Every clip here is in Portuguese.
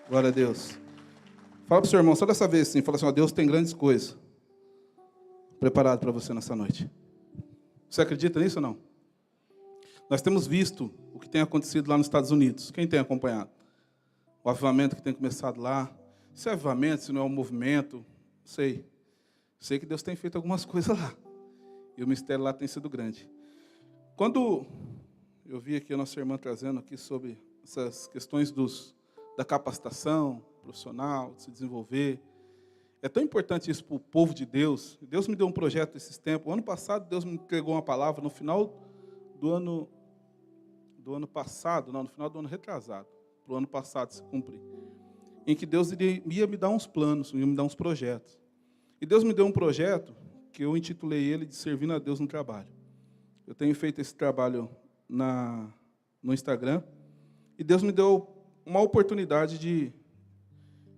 Glória a Deus. Fala para o seu irmão, só dessa vez sim. Fala assim, ó, Deus tem grandes coisas preparado para você nessa noite. Você acredita nisso ou não? Nós temos visto o que tem acontecido lá nos Estados Unidos. Quem tem acompanhado? O avivamento que tem começado lá. Se é avivamento, se não é um movimento, sei. Sei que Deus tem feito algumas coisas lá. E o mistério lá tem sido grande. Quando eu vi aqui a nossa irmã trazendo aqui sobre essas questões da capacitação profissional, de se desenvolver, é tão importante isso para o povo de Deus. Deus me deu um projeto esses tempos. O ano passado, Deus me entregou uma palavra no final do ano passado, não, no final do ano retrasado, para o ano passado se cumprir, em que Deus ia me dar uns planos, ia me dar uns projetos. E Deus me deu um projeto que eu intitulei ele de Servindo a Deus no Trabalho. Eu tenho feito esse trabalho no Instagram, e Deus me deu uma oportunidade de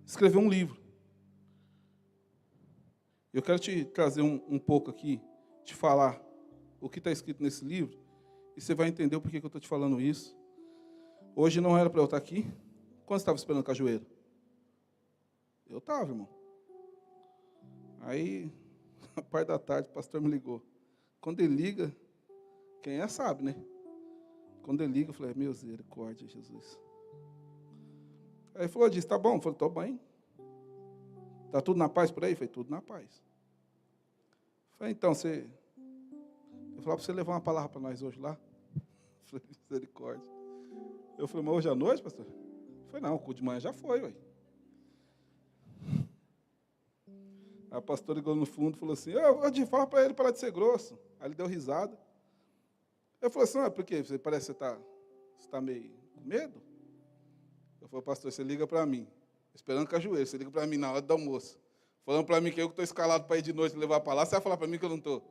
escrever um livro. Eu quero te trazer um pouco aqui, te falar o que está escrito nesse livro, e você vai entender o porquê que eu estou te falando isso. Hoje não era para eu estar aqui. Quando você estava esperando cajueiro? Eu estava, irmão. Aí, a parte da tarde, o pastor me ligou. Quando ele liga, quem é sabe, né? Quando ele liga, eu falei, meu misericórdia, Jesus. Aí ele falou, disse, tá bom. Eu falei, tô bem. Tá tudo na paz por aí? Eu falei, tudo na paz. Eu falei, então, eu falava para você levar uma palavra para nós hoje lá. Eu falei, misericórdia. Eu falei, mas hoje à noite, pastor? Eu falei, não, o culto de manhã já foi, ué. A pastora ligou no fundo e falou assim, fala para ele parar de ser grosso. Aí ele deu risada. Eu falei assim, por quê? Parece que você está meio com medo? Eu falei, pastor, você liga para mim, esperando cajueiro, você liga para mim na hora do almoço, falando para mim que eu estou escalado para ir de noite levar para lá, você vai falar para mim que eu não estou.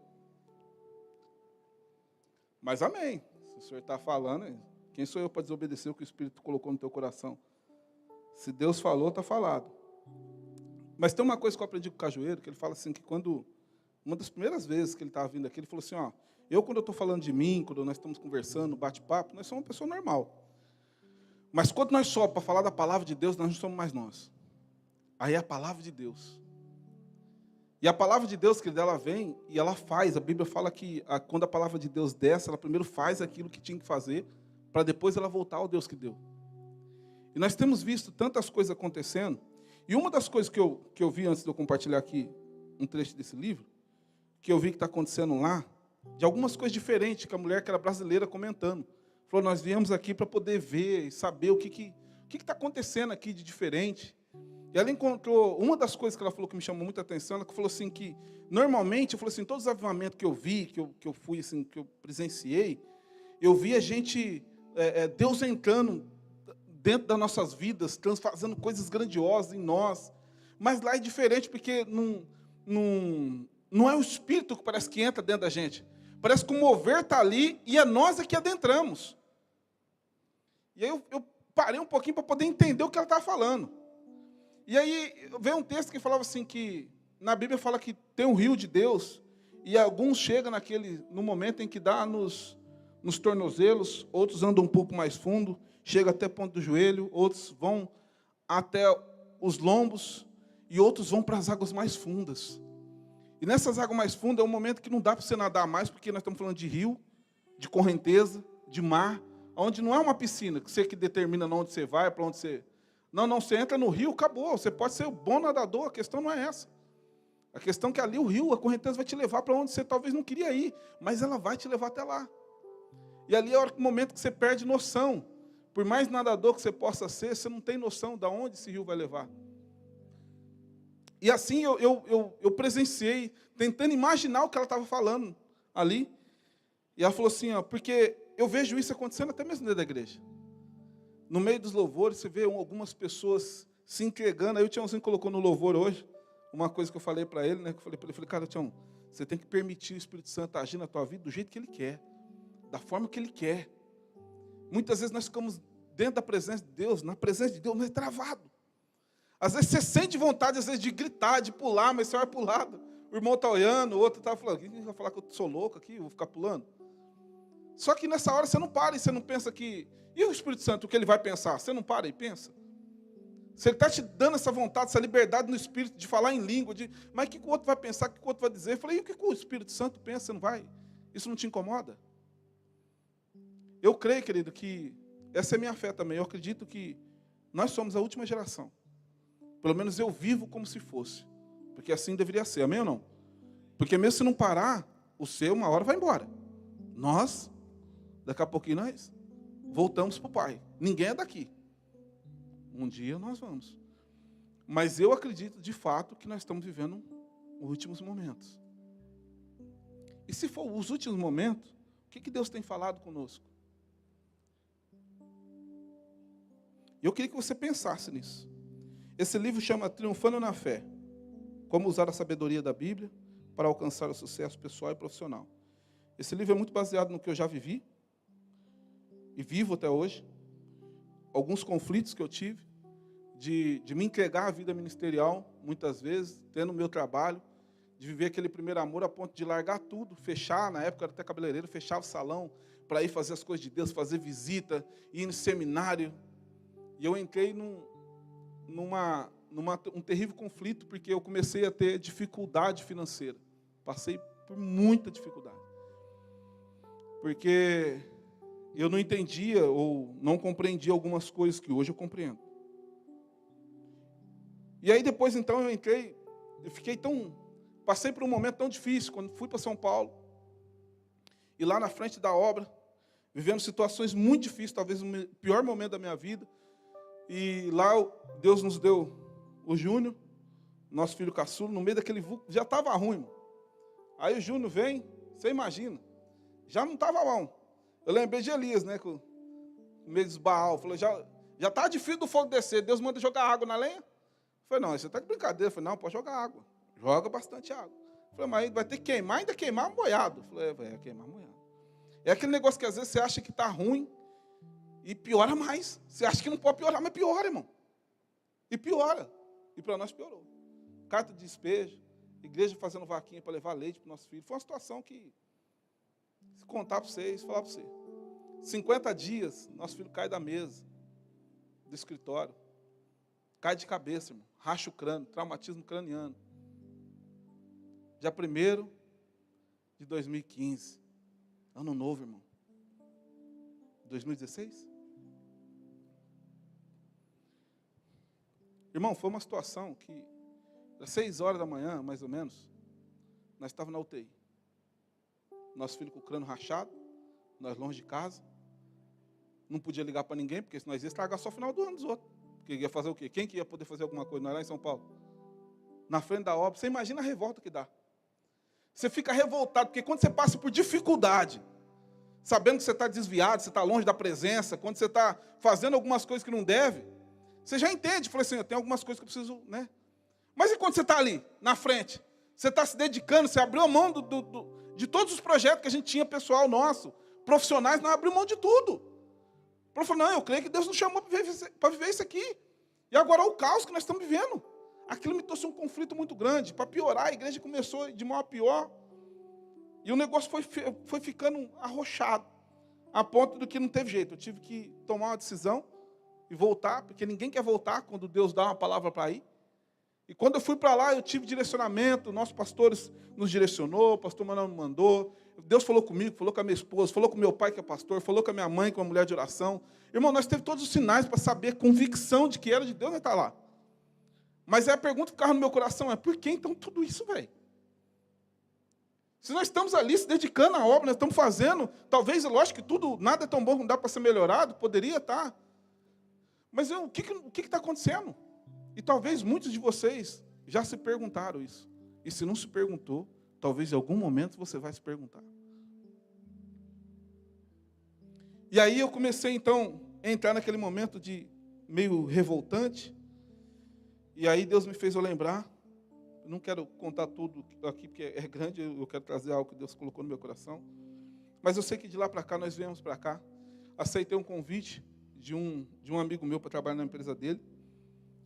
Mas amém. Se o senhor está falando, quem sou eu para desobedecer o que o Espírito colocou no teu coração? Se Deus falou, está falado. Mas tem uma coisa que eu aprendi com o cajueiro, que ele fala assim, que uma das primeiras vezes que ele estava vindo aqui, ele falou assim, quando eu estou falando de mim, quando nós estamos conversando, bate-papo, nós somos uma pessoa normal. Mas quando nós sobemos para falar da palavra de Deus, nós não somos mais nós. Aí é a palavra de Deus. E a palavra de Deus, querida, ela vem e ela faz. A Bíblia fala que quando a palavra de Deus desce, ela primeiro faz aquilo que tinha que fazer, para depois ela voltar ao Deus que deu. E nós temos visto tantas coisas acontecendo. E uma das coisas que eu vi antes de eu compartilhar aqui um trecho desse livro, que eu vi que está acontecendo lá, de algumas coisas diferentes, que a mulher que era brasileira comentando. Falou, nós viemos aqui para poder ver e saber o que está acontecendo aqui de diferente. E ela encontrou, uma das coisas que ela falou que me chamou muita atenção, ela falou assim que, normalmente, eu falei assim, todos os avivamentos que eu vi, que eu fui assim, que eu presenciei, eu vi a gente, Deus entrando dentro das nossas vidas, fazendo coisas grandiosas em nós. Mas lá é diferente, porque não é o Espírito que parece que entra dentro da gente. Parece que o mover está ali e é nós que adentramos. E aí eu parei um pouquinho para poder entender o que ela estava falando. E aí veio um texto que falava assim, que na Bíblia fala que tem um rio de Deus, e alguns chegam no momento em que dá nos tornozelos, outros andam um pouco mais fundo, chega até o ponto do joelho, outros vão até os lombos, e outros vão para as águas mais fundas. E nessas águas mais fundas é um momento que não dá para você nadar mais, porque nós estamos falando de rio, de correnteza, de mar, onde não é uma piscina, que você que determina onde você vai, para onde você... Não, você entra no rio, acabou, você pode ser um bom nadador, a questão não é essa. A questão é que ali o rio, a correnteza vai te levar para onde você talvez não queria ir, mas ela vai te levar até lá. E ali é o momento que você perde noção. Por mais nadador que você possa ser, você não tem noção de onde esse rio vai levar. E assim eu presenciei, tentando imaginar o que ela estava falando ali. E ela falou assim, porque eu vejo isso acontecendo até mesmo dentro da igreja. No meio dos louvores, você vê algumas pessoas se entregando. Aí o Tiãozinho colocou no louvor hoje, uma coisa que eu falei para ele, né? Que eu falei para ele, cara, Tião, você tem que permitir o Espírito Santo agir na tua vida do jeito que ele quer, da forma que ele quer. Muitas vezes nós ficamos dentro da presença de Deus, na presença de Deus, mas é travado. Às vezes você sente vontade, às vezes, de gritar, de pular, mas você vai para o lado. O irmão está olhando, o outro está falando, quem vai falar que eu sou louco aqui, eu vou ficar pulando? Só que nessa hora você não para e você não pensa que... E o Espírito Santo, o que ele vai pensar? Você não para e pensa? Se Ele está te dando essa vontade, essa liberdade no Espírito de falar em língua, mas o que o outro vai pensar, o que o outro vai dizer? Eu falei, e o que o Espírito Santo pensa? Você não vai? Isso não te incomoda? Eu creio, querido, que essa é a minha fé também. Eu acredito que nós somos a última geração. Pelo menos eu vivo como se fosse. Porque assim deveria ser, amém ou não? Porque mesmo se não parar, o seu uma hora vai embora. Nós, daqui a pouquinho nós voltamos para o Pai. Ninguém é daqui. Um dia nós vamos. Mas eu acredito, de fato, que nós estamos vivendo os últimos momentos. E se for os últimos momentos, o que Deus tem falado conosco? Eu queria que você pensasse nisso. Esse livro chama Triunfando na Fé. Como usar a sabedoria da Bíblia para alcançar o sucesso pessoal e profissional. Esse livro é muito baseado no que eu já vivi e vivo até hoje. Alguns conflitos que eu tive de me entregar à vida ministerial, muitas vezes, tendo o meu trabalho, de viver aquele primeiro amor a ponto de largar tudo, fechar, na época eu era até cabeleireiro, fechava o salão para ir fazer as coisas de Deus, fazer visita, ir no seminário. E eu entrei um terrível conflito, porque eu comecei a ter dificuldade financeira. Passei por muita dificuldade. Porque eu não entendia ou não compreendia algumas coisas que hoje eu compreendo. E aí depois, então, passei por um momento tão difícil, quando fui para São Paulo, e lá na frente da obra, vivendo situações muito difíceis, talvez o pior momento da minha vida, e lá Deus nos deu o Júnior, nosso filho caçula, no meio daquele vulco, já estava ruim, irmão. Aí o Júnior vem, você imagina, já não estava bom. Eu lembrei de Elias, né, com o meio de Baal, falou, já está difícil do fogo descer, Deus manda jogar água na lenha? Eu falei, não, você está de brincadeira. Eu falei, não, pode jogar água, joga bastante água. Eu falei, mas vai ter que queimar, ainda queimar moiado. Eu falei, vai queimar moiado. É aquele negócio que às vezes você acha que está ruim e piora mais. Você acha que não pode piorar, mas piora, irmão. E piora. E para nós piorou. Carta de despejo, igreja fazendo vaquinha para levar leite para o nosso filho. Foi uma situação que, se contar para vocês, falar para você. 50 dias, nosso filho cai da mesa, do escritório. Cai de cabeça, irmão. Racha o crânio, traumatismo craniano. Dia 1º de 2015. Ano novo, irmão. 2016? Irmão, foi uma situação que, às 6 horas da manhã, mais ou menos, nós estávamos na UTI. Nosso filho com o crânio rachado, nós longe de casa. Não podia ligar para ninguém, porque senão nós ia estragar só o final do ano dos outros. Porque ia fazer o quê? Quem que ia poder fazer alguma coisa? Nós lá em São Paulo. Na frente da obra. Você imagina a revolta que dá. Você fica revoltado, porque quando você passa por dificuldade, sabendo que você está desviado, você está longe da presença, quando você está fazendo algumas coisas que não deve, você já entende. Fala assim, eu tenho algumas coisas que eu preciso, né? Mas e quando você está ali, na frente? Você está se dedicando, você abriu a mão de todos os projetos que a gente tinha, pessoal nosso, profissionais, nós abrimos mão de tudo. Ele falou, não, eu creio que Deus nos chamou para viver isso aqui. E agora olha o caos que nós estamos vivendo. Aquilo me trouxe um conflito muito grande. Para piorar, a igreja começou de mal a pior. E o negócio foi ficando arrochado. A ponto do que não teve jeito. Eu tive que tomar uma decisão e voltar, porque ninguém quer voltar quando Deus dá uma palavra para ir. E quando eu fui para lá, eu tive direcionamento, nossos pastores nos direcionou, o pastor Manuel me mandou. Deus falou comigo, falou com a minha esposa, falou com meu pai, que é pastor, falou com a minha mãe, com a mulher de oração. Irmão, nós teve todos os sinais para saber, convicção de que era de Deus, nós está lá. Mas aí a pergunta que ficava no meu coração é, por que então tudo isso, velho? Se nós estamos ali se dedicando à obra, nós estamos fazendo, talvez, lógico que tudo, nada é tão bom que não dá para ser melhorado, poderia estar. Mas o que está acontecendo? E talvez muitos de vocês já se perguntaram isso. E se não se perguntou, talvez em algum momento você vai se perguntar. E aí eu comecei, então, a entrar naquele momento de meio revoltante. E aí Deus me fez eu lembrar. Eu não quero contar tudo aqui, porque é grande, eu quero trazer algo que Deus colocou no meu coração. Mas eu sei que de lá para cá, nós viemos para cá. Aceitei um convite de um amigo meu para trabalhar na empresa dele.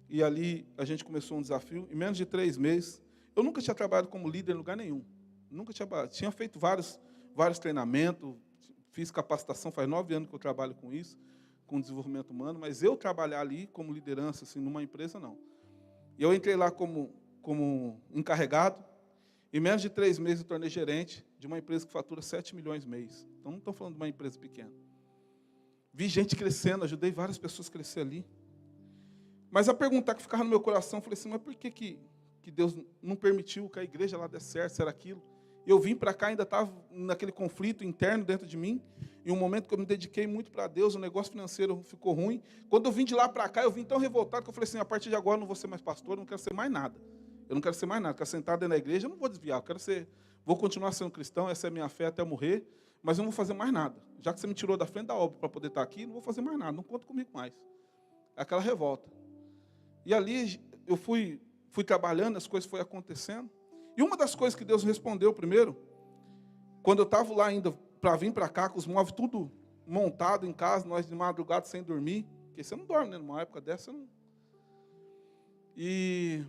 E ali a gente começou um desafio. Em menos de 3 meses, eu nunca tinha trabalhado como líder em lugar nenhum. Nunca tinha feito vários treinamentos, fiz capacitação, faz 9 anos que eu trabalho com isso, com desenvolvimento humano, mas eu trabalhar ali como liderança, assim, numa empresa, não. E eu entrei lá como encarregado, em menos de 3 meses eu tornei gerente de uma empresa que fatura 7 milhões mês. Então, não estou falando de uma empresa pequena. Vi gente crescendo, ajudei várias pessoas a crescer ali. Mas a pergunta que ficava no meu coração, eu falei assim, mas por que Deus não permitiu que a igreja lá desse certo, será aquilo? Eu vim para cá, ainda estava naquele conflito interno dentro de mim, em um momento que eu me dediquei muito para Deus, o negócio financeiro ficou ruim. Quando eu vim de lá para cá, eu vim tão revoltado que eu falei assim, a partir de agora eu não vou ser mais pastor, eu não quero ser mais nada. Eu não quero ser mais nada, eu quero sentar dentro da igreja, eu não vou desviar, vou continuar sendo cristão, essa é a minha fé até eu morrer, mas eu não vou fazer mais nada. Já que você me tirou da frente da obra para poder estar aqui, não vou fazer mais nada, não conta comigo mais. Aquela revolta. E ali eu fui trabalhando, as coisas foram acontecendo. E uma das coisas que Deus respondeu primeiro, quando eu estava lá ainda para vir para cá, com os móveis tudo montado em casa, nós de madrugada sem dormir, porque você não dorme, né? Numa época dessa, não. E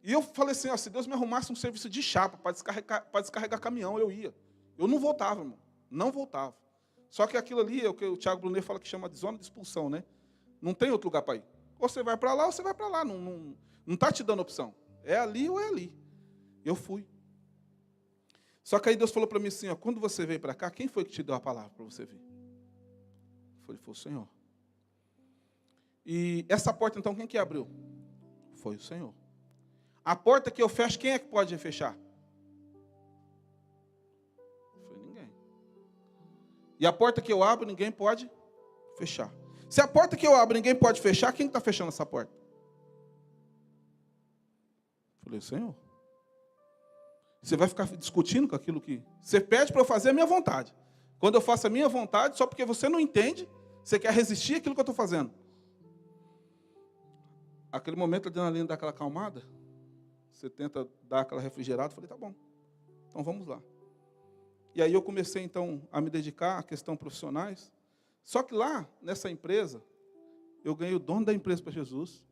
eu falei assim, ó, se Deus me arrumasse um serviço de chapa para descarregar caminhão, eu ia. Eu não voltava, irmão. Não voltava. Só que aquilo ali é o que o Tiago Brunet fala que chama de zona de expulsão, né? Não tem outro lugar para ir. Ou você vai para lá, ou você vai para lá. Não está te dando opção. É ali ou é ali. Eu fui. Só que aí Deus falou para mim assim, ó, quando você veio para cá, quem foi que te deu a palavra para você vir? Foi o Senhor. E essa porta, então, quem que abriu? Foi o Senhor. A porta que eu fecho, quem é que pode fechar? Foi ninguém. E a porta que eu abro, ninguém pode fechar. Se a porta que eu abro, ninguém pode fechar, quem está fechando essa porta? Falei, o Senhor. Você vai ficar discutindo com aquilo que... Você pede para eu fazer a minha vontade. Quando eu faço a minha vontade, só porque você não entende, você quer resistir àquilo que eu estou fazendo. Aquele momento, a adrenalina dá aquela acalmada, você tenta dar aquela refrigerada, eu falei, tá bom, então vamos lá. E aí eu comecei, então, a me dedicar à questão profissionais. Só que lá, nessa empresa, eu ganhei o dono da empresa para Jesus.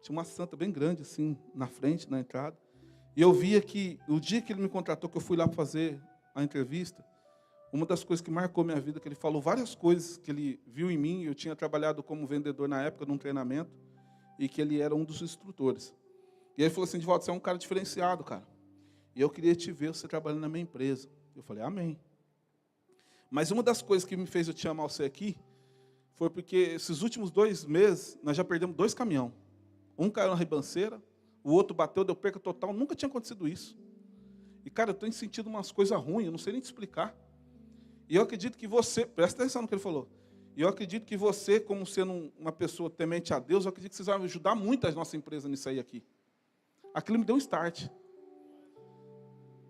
Tinha uma santa bem grande, assim, na frente, na entrada. E eu via que, o dia que ele me contratou, que eu fui lá para fazer a entrevista, uma das coisas que marcou minha vida, que ele falou várias coisas que ele viu em mim. Eu tinha trabalhado como vendedor na época, num treinamento, e que ele era um dos instrutores. E ele falou assim, Divaldo, você é um cara diferenciado, cara. E eu queria te ver você trabalhando na minha empresa. Eu falei, amém. Mas uma das coisas que me fez eu te chamar você aqui, foi porque esses últimos 2 meses, nós já perdemos 2 caminhões. Um caiu na ribanceira, o outro bateu, deu perca total. Nunca tinha acontecido isso. E, cara, eu tenho sentido umas coisas ruins, eu não sei nem te explicar. E eu acredito que você, presta atenção no que ele falou, e eu acredito que você, como sendo uma pessoa temente a Deus, eu acredito que vocês vão ajudar muito a nossa empresa nisso aí aqui. Aquilo me deu um start.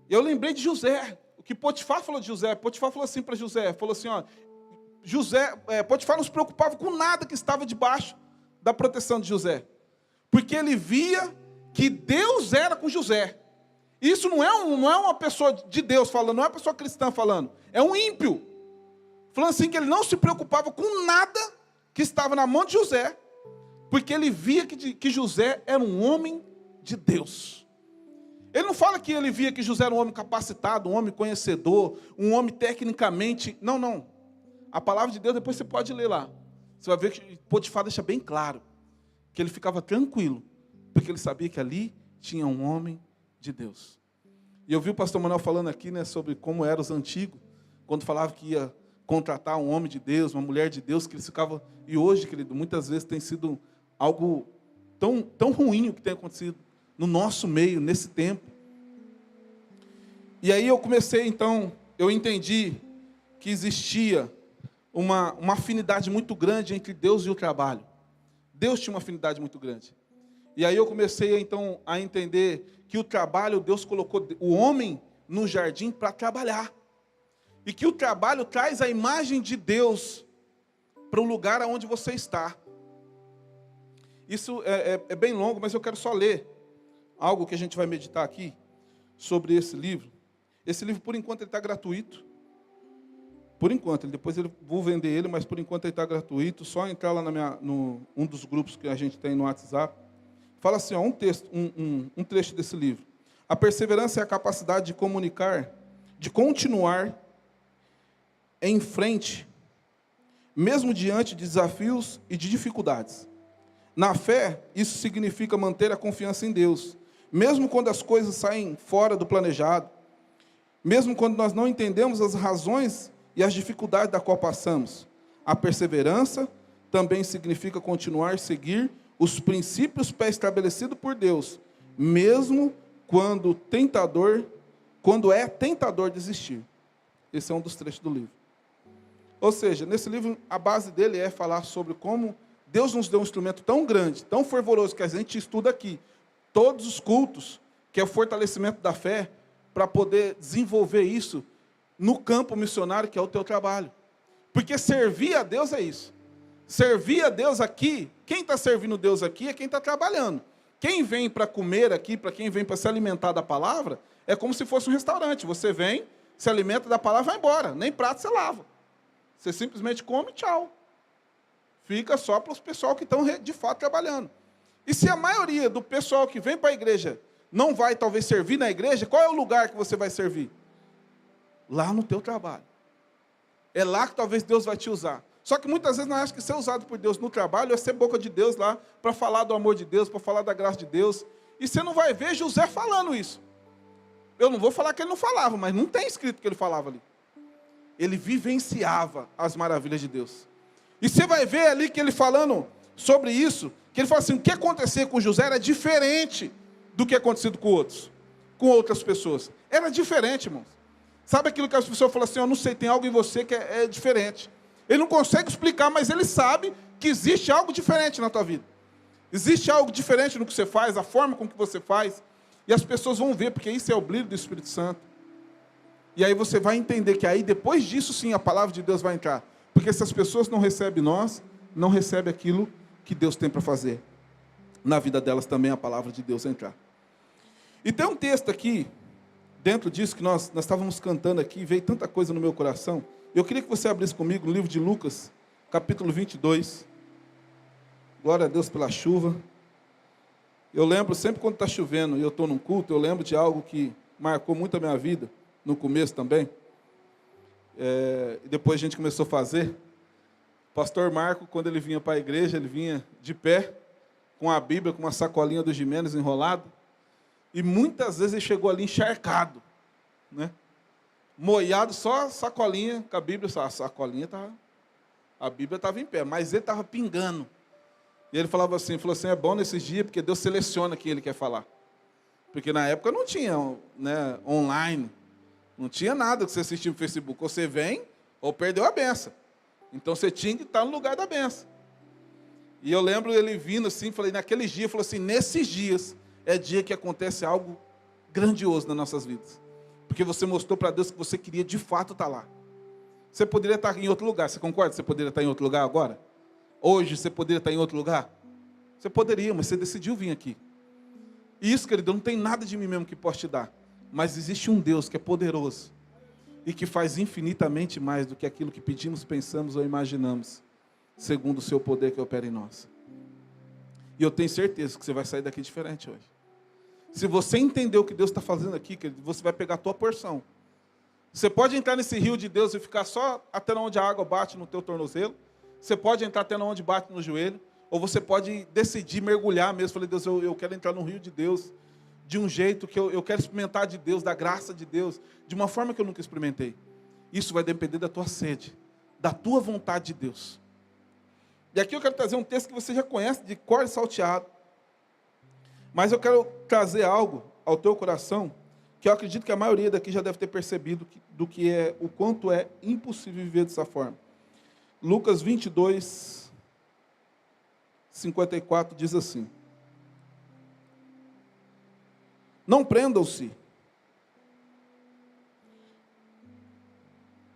E eu lembrei de José, o que Potifar falou de José. Potifar falou assim para José, falou assim, ó, Potifar não se preocupava com nada que estava debaixo da proteção de José. Porque ele via que Deus era com José. Isso não é uma pessoa de Deus falando, não é uma pessoa cristã falando. É um ímpio. Falando assim que ele não se preocupava com nada que estava na mão de José. Porque ele via que José era um homem de Deus. Ele não fala que ele via que José era um homem capacitado, um homem conhecedor, um homem tecnicamente... Não. A palavra de Deus, depois você pode ler lá. Você vai ver que Potifar deixa bem claro que ele ficava tranquilo, porque ele sabia que ali tinha um homem de Deus. E eu vi o pastor Manuel falando aqui, né, sobre como eram os antigos, quando falava que ia contratar um homem de Deus, uma mulher de Deus, que eles ficavam... E hoje, querido, muitas vezes tem sido algo tão ruim o que tem acontecido no nosso meio, nesse tempo. E aí eu comecei, então, eu entendi que existia uma afinidade muito grande entre Deus e o trabalho. Deus tinha uma afinidade muito grande. E aí eu comecei, então, a entender que o trabalho, Deus colocou o homem no jardim para trabalhar. E que o trabalho traz a imagem de Deus para o lugar onde você está. Isso é bem longo, mas eu quero só ler algo que a gente vai meditar aqui sobre esse livro. Esse livro, por enquanto, ele está gratuito. Por enquanto, depois eu vou vender ele, mas por enquanto ele está gratuito. Só entrar lá um dos grupos que a gente tem no WhatsApp. Fala assim, ó, um trecho desse livro. A perseverança é a capacidade de comunicar, de continuar em frente, mesmo diante de desafios e de dificuldades. Na fé, isso significa manter a confiança em Deus, mesmo quando as coisas saem fora do planejado, mesmo quando nós não entendemos as razões e as dificuldades da qual passamos. A perseverança também significa continuar a seguir os princípios pré-estabelecidos por Deus, mesmo quando é tentador desistir. Esse é um dos trechos do livro. Ou seja, nesse livro, a base dele é falar sobre como Deus nos deu um instrumento tão grande, tão fervoroso, que a gente estuda aqui, todos os cultos, que é o fortalecimento da fé, para poder desenvolver isso no campo missionário, que é o teu trabalho. Porque servir a Deus é isso. Servir a Deus aqui, quem está servindo Deus aqui é quem está trabalhando. Quem vem para comer aqui, para quem vem para se alimentar da palavra, é como se fosse um restaurante. Você vem, se alimenta da palavra e vai embora. Nem prato você lava. Você simplesmente come e tchau. Fica só para os pessoal que estão de fato trabalhando. E se a maioria do pessoal que vem para a igreja não vai talvez servir na igreja, qual é o lugar que você vai servir? Lá no teu trabalho. É lá que talvez Deus vai te usar. Só que muitas vezes nós achamos que ser usado por Deus no trabalho é ser boca de Deus lá, para falar do amor de Deus, para falar da graça de Deus. E você não vai ver José falando isso. Eu não vou falar que ele não falava, mas não tem escrito que ele falava ali. Ele vivenciava as maravilhas de Deus. E você vai ver ali que ele falando sobre isso, que ele fala assim, o que acontecia com José era diferente do que acontecido com outros, com outras pessoas. Era diferente, irmãos. Sabe aquilo que as pessoas falam assim, eu não sei, tem algo em você que é diferente. Ele não consegue explicar, mas ele sabe que existe algo diferente na tua vida. Existe algo diferente no que você faz, a forma com que você faz, e as pessoas vão ver, porque isso é o brilho do Espírito Santo. E aí você vai entender que aí, depois disso, sim, a palavra de Deus vai entrar. Porque se as pessoas não recebem nós, não recebem aquilo que Deus tem para fazer. Na vida delas também a palavra de Deus entrar. E tem um texto aqui, dentro disso, que nós estávamos cantando aqui, veio tanta coisa no meu coração. Eu queria que você abrisse comigo no livro de Lucas, capítulo 22. Glória a Deus pela chuva. Eu lembro, sempre quando está chovendo e eu estou num culto, eu lembro de algo que marcou muito a minha vida, no começo também. E depois a gente começou a fazer. O pastor Marco, quando ele vinha para a igreja, ele vinha de pé, com a Bíblia, com uma sacolinha do Jimenez enrolada. E muitas vezes ele chegou ali encharcado, né? Moiado, só sacolinha, com a Bíblia, a sacolinha estava, a Bíblia estava em pé, mas ele estava pingando. E ele falou assim, é bom nesses dias, porque Deus seleciona quem Ele quer falar. Porque na época não tinha, né, online, não tinha nada que você assistia no Facebook. Ou você vem, ou perdeu a benção. Então você tinha que estar no lugar da benção. E eu lembro ele vindo assim, naqueles dias, falou assim, nesses dias é dia que acontece algo grandioso nas nossas vidas. Porque você mostrou para Deus que você queria de fato estar lá. Você poderia estar em outro lugar, você concorda? Você poderia estar em outro lugar agora? Hoje você poderia estar em outro lugar? Você poderia, mas você decidiu vir aqui. E isso, querido, não tem nada de mim mesmo que possa te dar. Mas existe um Deus que é poderoso e que faz infinitamente mais do que aquilo que pedimos, pensamos ou imaginamos, segundo o seu poder que opera em nós. E eu tenho certeza que você vai sair daqui diferente hoje. Se você entender o que Deus está fazendo aqui, querido, você vai pegar a tua porção. Você pode entrar nesse rio de Deus e ficar só até onde a água bate no teu tornozelo. Você pode entrar até onde bate no joelho. Ou você pode decidir mergulhar mesmo. Falei, Deus, eu quero entrar no rio de Deus de um jeito que eu quero experimentar de Deus, da graça de Deus, de uma forma que eu nunca experimentei. Isso vai depender da tua sede, da tua vontade de Deus. E aqui eu quero trazer um texto que você já conhece, de cor e salteado. Mas eu quero trazer algo ao teu coração, que eu acredito que a maioria daqui já deve ter percebido do que é, o quanto é impossível viver dessa forma. Lucas 22, 54 diz assim: não prendam-se,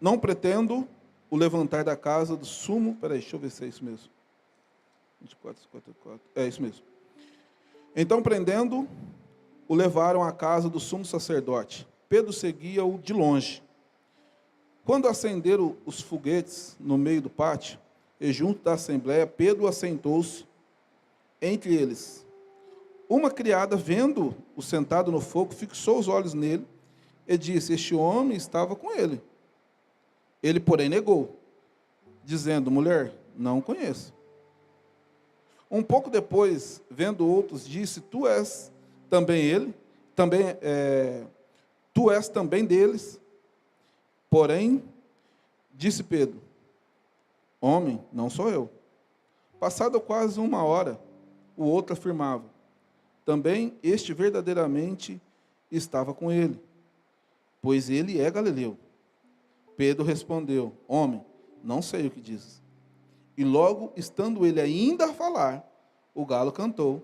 não pretendo o levantar da casa do sumo, peraí, deixa eu ver se é isso mesmo, 24, 54, é isso mesmo. Então, prendendo, o levaram à casa do sumo sacerdote. Pedro seguia-o de longe. Quando acenderam os foguetes no meio do pátio, e junto da assembleia, Pedro assentou-se entre eles. Uma criada, vendo-o sentado no fogo, fixou os olhos nele e disse: este homem estava com ele. Ele, porém, negou, dizendo: mulher, não conheço. Um pouco depois, vendo outros, disse: tu és também ele, tu és também deles. Porém, disse Pedro: homem, não sou eu. Passada quase uma hora, o outro afirmava: também este verdadeiramente estava com ele, pois ele é galileu. Pedro respondeu: homem, não sei o que dizes. E logo, estando ele ainda a falar, o galo cantou.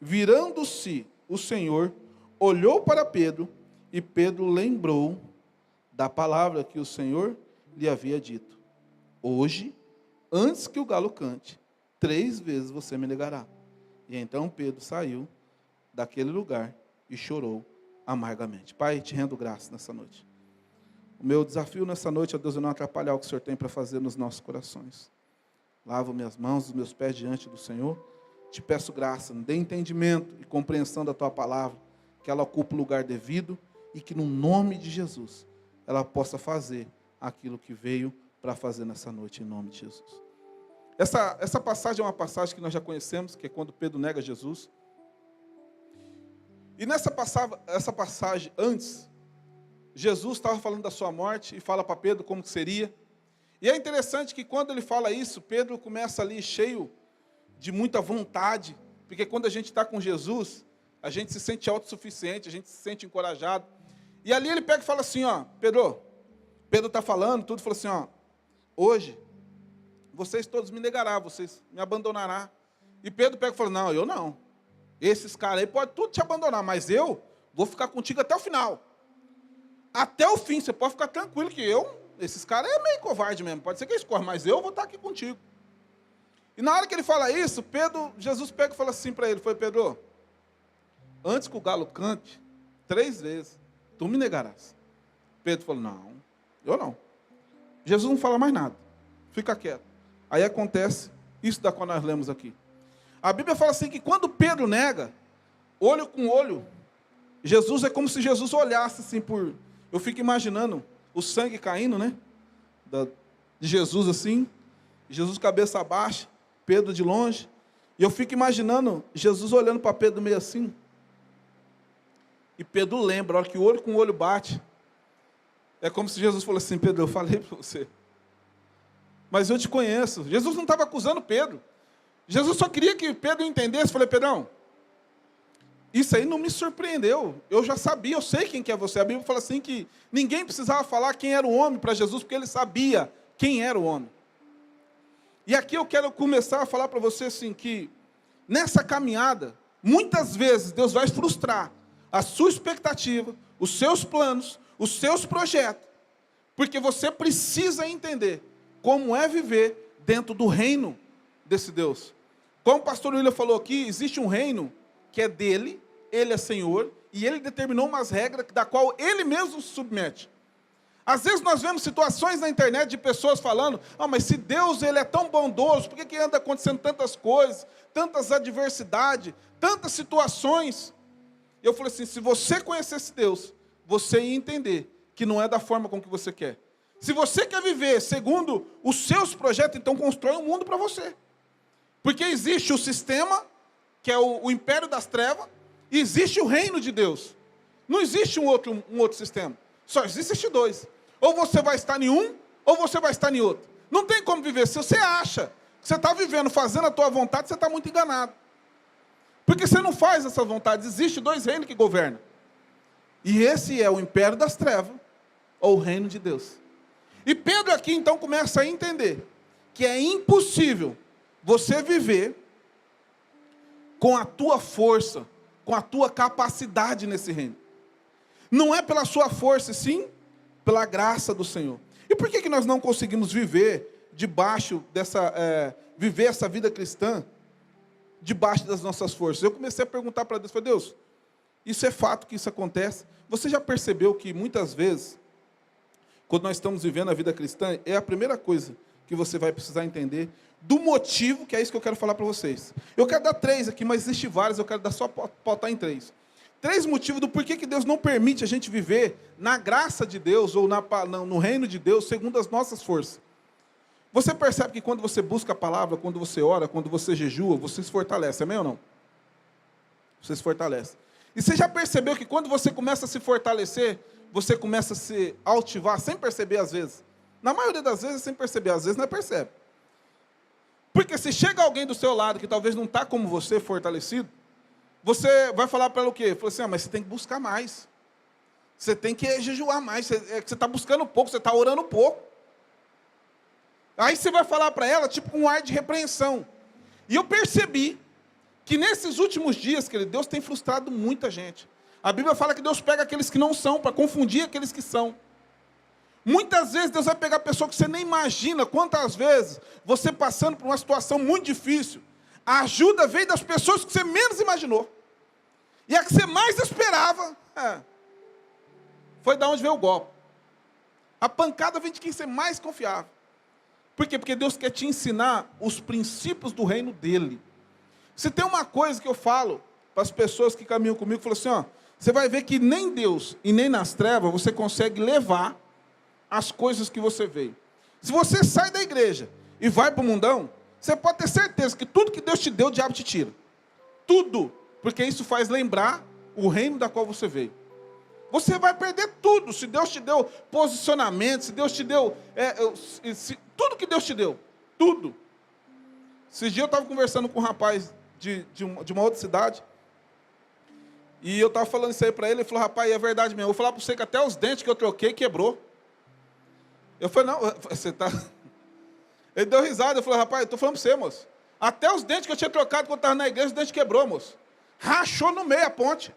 Virando-se o Senhor, olhou para Pedro, e Pedro lembrou da palavra que o Senhor lhe havia dito: hoje, antes que o galo cante, 3 vezes você me negará. E então Pedro saiu daquele lugar e chorou amargamente. Pai, te rendo graça nessa noite. O meu desafio nessa noite, ó Deus, é não atrapalhar o que o Senhor tem para fazer nos nossos corações. Lavo minhas mãos, os meus pés diante do Senhor. Te peço graça, me dê entendimento e compreensão da Tua palavra, que ela ocupe o lugar devido e que no nome de Jesus ela possa fazer aquilo que veio para fazer nessa noite, em nome de Jesus. Essa passagem é uma passagem que nós já conhecemos, que é quando Pedro nega Jesus. E essa passagem antes, Jesus estava falando da sua morte e fala para Pedro como que seria. E é interessante que quando ele fala isso, Pedro começa ali cheio de muita vontade, porque quando a gente está com Jesus, a gente se sente autossuficiente, a gente se sente encorajado. E ali ele pega e fala assim, ó, Pedro está falando, tudo, falou assim, ó, hoje, vocês todos me negarão, vocês me abandonarão. E Pedro pega e fala, não, eu não. Esses caras aí podem tudo te abandonar, mas eu vou ficar contigo até o final. Até o fim, você pode ficar tranquilo que esses caras é meio covarde mesmo, pode ser que eles corram, mas eu vou estar aqui contigo. E na hora que ele fala isso, Jesus pega e fala assim para ele, foi Pedro, antes que o galo cante, 3 vezes, tu me negarás. Pedro falou, não, eu não. Jesus não fala mais nada, fica quieto. Aí acontece isso da qual nós lemos aqui. A Bíblia fala assim que quando Pedro nega, olho com olho, Jesus é como se Jesus olhasse assim por... Eu fico imaginando o sangue caindo, né? De Jesus assim, Jesus cabeça baixa, Pedro de longe. E eu fico imaginando Jesus olhando para Pedro meio assim. E Pedro lembra, a hora que o olho com o olho bate. É como se Jesus falasse assim, Pedro, eu falei para você. Mas eu te conheço. Jesus não estava acusando Pedro. Jesus só queria que Pedro entendesse. Falei, Pedrão, isso aí não me surpreendeu. Eu já sabia, eu sei quem que é você. A Bíblia fala assim que ninguém precisava falar quem era o homem para Jesus, porque ele sabia quem era o homem. E aqui eu quero começar a falar para você assim, que nessa caminhada, muitas vezes Deus vai frustrar a sua expectativa, os seus planos, os seus projetos, porque você precisa entender como é viver dentro do reino desse Deus. Como o pastor William falou aqui, existe um reino que é dele, ele é Senhor, e ele determinou umas regras da qual ele mesmo se submete. Às vezes nós vemos situações na internet de pessoas falando, mas se Deus ele é tão bondoso, por que anda acontecendo tantas coisas, tantas adversidades, tantas situações? Eu falei assim, se você conhecesse Deus, você ia entender que não é da forma com que você quer. Se você quer viver segundo os seus projetos, então constrói um mundo para você. Porque existe o sistema, que é o império das trevas, e existe o reino de Deus. Não existe um outro sistema. Só existem 2. Ou você vai estar em um, ou você vai estar em outro. Não tem como viver. Se você acha que você está vivendo, fazendo a tua vontade, você está muito enganado. Porque você não faz essa vontade. Existem 2 reinos que governam. E esse é o império das trevas, ou o reino de Deus. E Pedro aqui então começa a entender que é impossível você viver com a tua força, com a tua capacidade nesse reino. Não é pela sua força, sim, pela graça do Senhor. E por que nós não conseguimos viver debaixo viver essa vida cristã debaixo das nossas forças? Eu comecei a perguntar para Deus, falei, Deus, isso é fato que isso acontece? Você já percebeu que muitas vezes, quando nós estamos vivendo a vida cristã, é a primeira coisa que você vai precisar entender do motivo, que é isso que eu quero falar para vocês. Eu quero dar 3 aqui, mas existem vários, eu quero dar só pautar em 3. 3 motivos do porquê que Deus não permite a gente viver na graça de Deus, ou no reino de Deus, segundo as nossas forças. Você percebe que quando você busca a palavra, quando você ora, quando você jejua, você se fortalece, amém ou não? Você se fortalece. E você já percebeu que quando você começa a se fortalecer, você começa a se altivar, sem perceber às vezes? Na maioria das vezes, sem perceber, às vezes não percebe. Porque se chega alguém do seu lado que talvez não está como você, fortalecido, você vai falar para ela o quê? Fala assim, mas você tem que buscar mais. Você tem que jejuar mais. Você está buscando pouco, você está orando pouco. Aí você vai falar para ela, tipo, com um ar de repreensão. E eu percebi que nesses últimos dias, querido, Deus tem frustrado muita gente. A Bíblia fala que Deus pega aqueles que não são, para confundir aqueles que são. Muitas vezes Deus vai pegar a pessoa que você nem imagina. Quantas vezes você passando por uma situação muito difícil, a ajuda veio das pessoas que você menos imaginou. E a que você mais esperava, foi da onde veio o golpe. A pancada vem de quem você mais confiava. Por quê? Porque Deus quer te ensinar os princípios do reino dele. Se tem uma coisa que eu falo para as pessoas que caminham comigo, eu falo assim, você vai ver que nem Deus e nem nas trevas você consegue levar as coisas que você veio. Se você sai da igreja e vai para o mundão, você pode ter certeza que tudo que Deus te deu, o diabo te tira. Tudo. Porque isso faz lembrar o reino da qual você veio. Você vai perder tudo. Se Deus te deu posicionamento, se Deus te deu... tudo que Deus te deu. Tudo. Esses dias eu estava conversando com um rapaz de uma outra cidade. E eu estava falando isso aí para ele. Ele falou, rapaz, é verdade mesmo. Eu vou falar para você que até os dentes que eu troquei quebrou. Eu falei, não, você está... Ele deu risada. Eu falei, rapaz, eu estou falando para você, moço. Até os dentes que eu tinha trocado quando estava na igreja, os dentes quebrou, moço. Rachou no meio a ponte.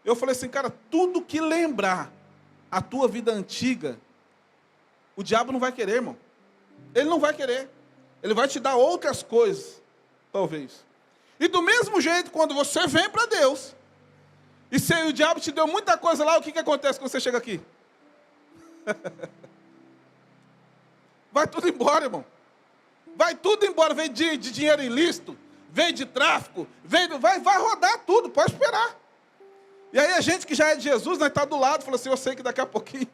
Eu falei assim, cara, tudo que lembrar a tua vida antiga, o diabo não vai querer, irmão. Ele não vai querer. Ele vai te dar outras coisas, talvez. E do mesmo jeito, quando você vem para Deus, e se o diabo te deu muita coisa lá, o que acontece quando você chega aqui? Vai tudo embora, irmão. Vai tudo embora. Vem de dinheiro ilícito, vem de tráfico, vai rodar tudo, pode esperar. E aí a gente que já é de Jesus, nós está do lado, fala assim, eu sei que daqui a pouquinho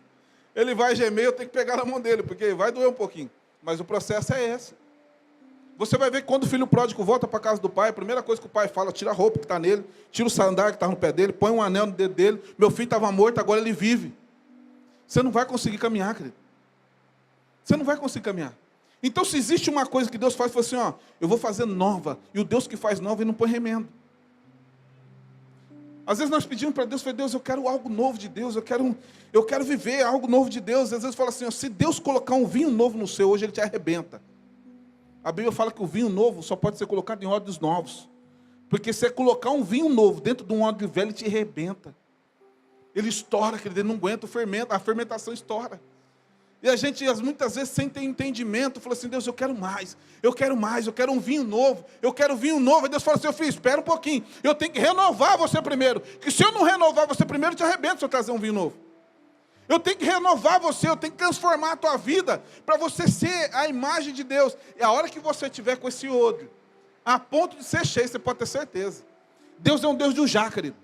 ele vai gemer, eu tenho que pegar na mão dele, porque vai doer um pouquinho. Mas o processo é esse. Você vai ver que quando o filho pródigo volta para a casa do pai, a primeira coisa que o pai fala, tira a roupa que está nele, tira o sandália que está no pé dele, põe um anel no dedo dele, meu filho estava morto, agora ele vive. Você não vai conseguir caminhar, querido. Você não vai conseguir caminhar. Então, se existe uma coisa que Deus faz, assim, eu vou fazer nova, e o Deus que faz nova, ele não põe remendo. Às vezes nós pedimos para Deus, Deus, eu quero algo novo de Deus, eu quero viver algo novo de Deus. Às vezes fala assim, se Deus colocar um vinho novo no seu, hoje ele te arrebenta. A Bíblia fala que o vinho novo só pode ser colocado em odres novos. Porque se é colocar um vinho novo dentro de um odre velho, ele te arrebenta. Ele estoura, ele não aguenta o fermento, a fermentação estoura. E a gente, muitas vezes, sem ter entendimento, fala assim, Deus, eu quero mais, eu quero um vinho novo, eu quero vinho novo. Aí Deus fala assim, filho, espera um pouquinho, eu tenho que renovar você primeiro, que se eu não renovar você primeiro, eu te arrebento se eu trazer um vinho novo. Eu tenho que renovar você, eu tenho que transformar a tua vida, para você ser a imagem de Deus. E a hora que você estiver com esse odre, a ponto de ser cheio, você pode ter certeza. Deus é um Deus do já, querido.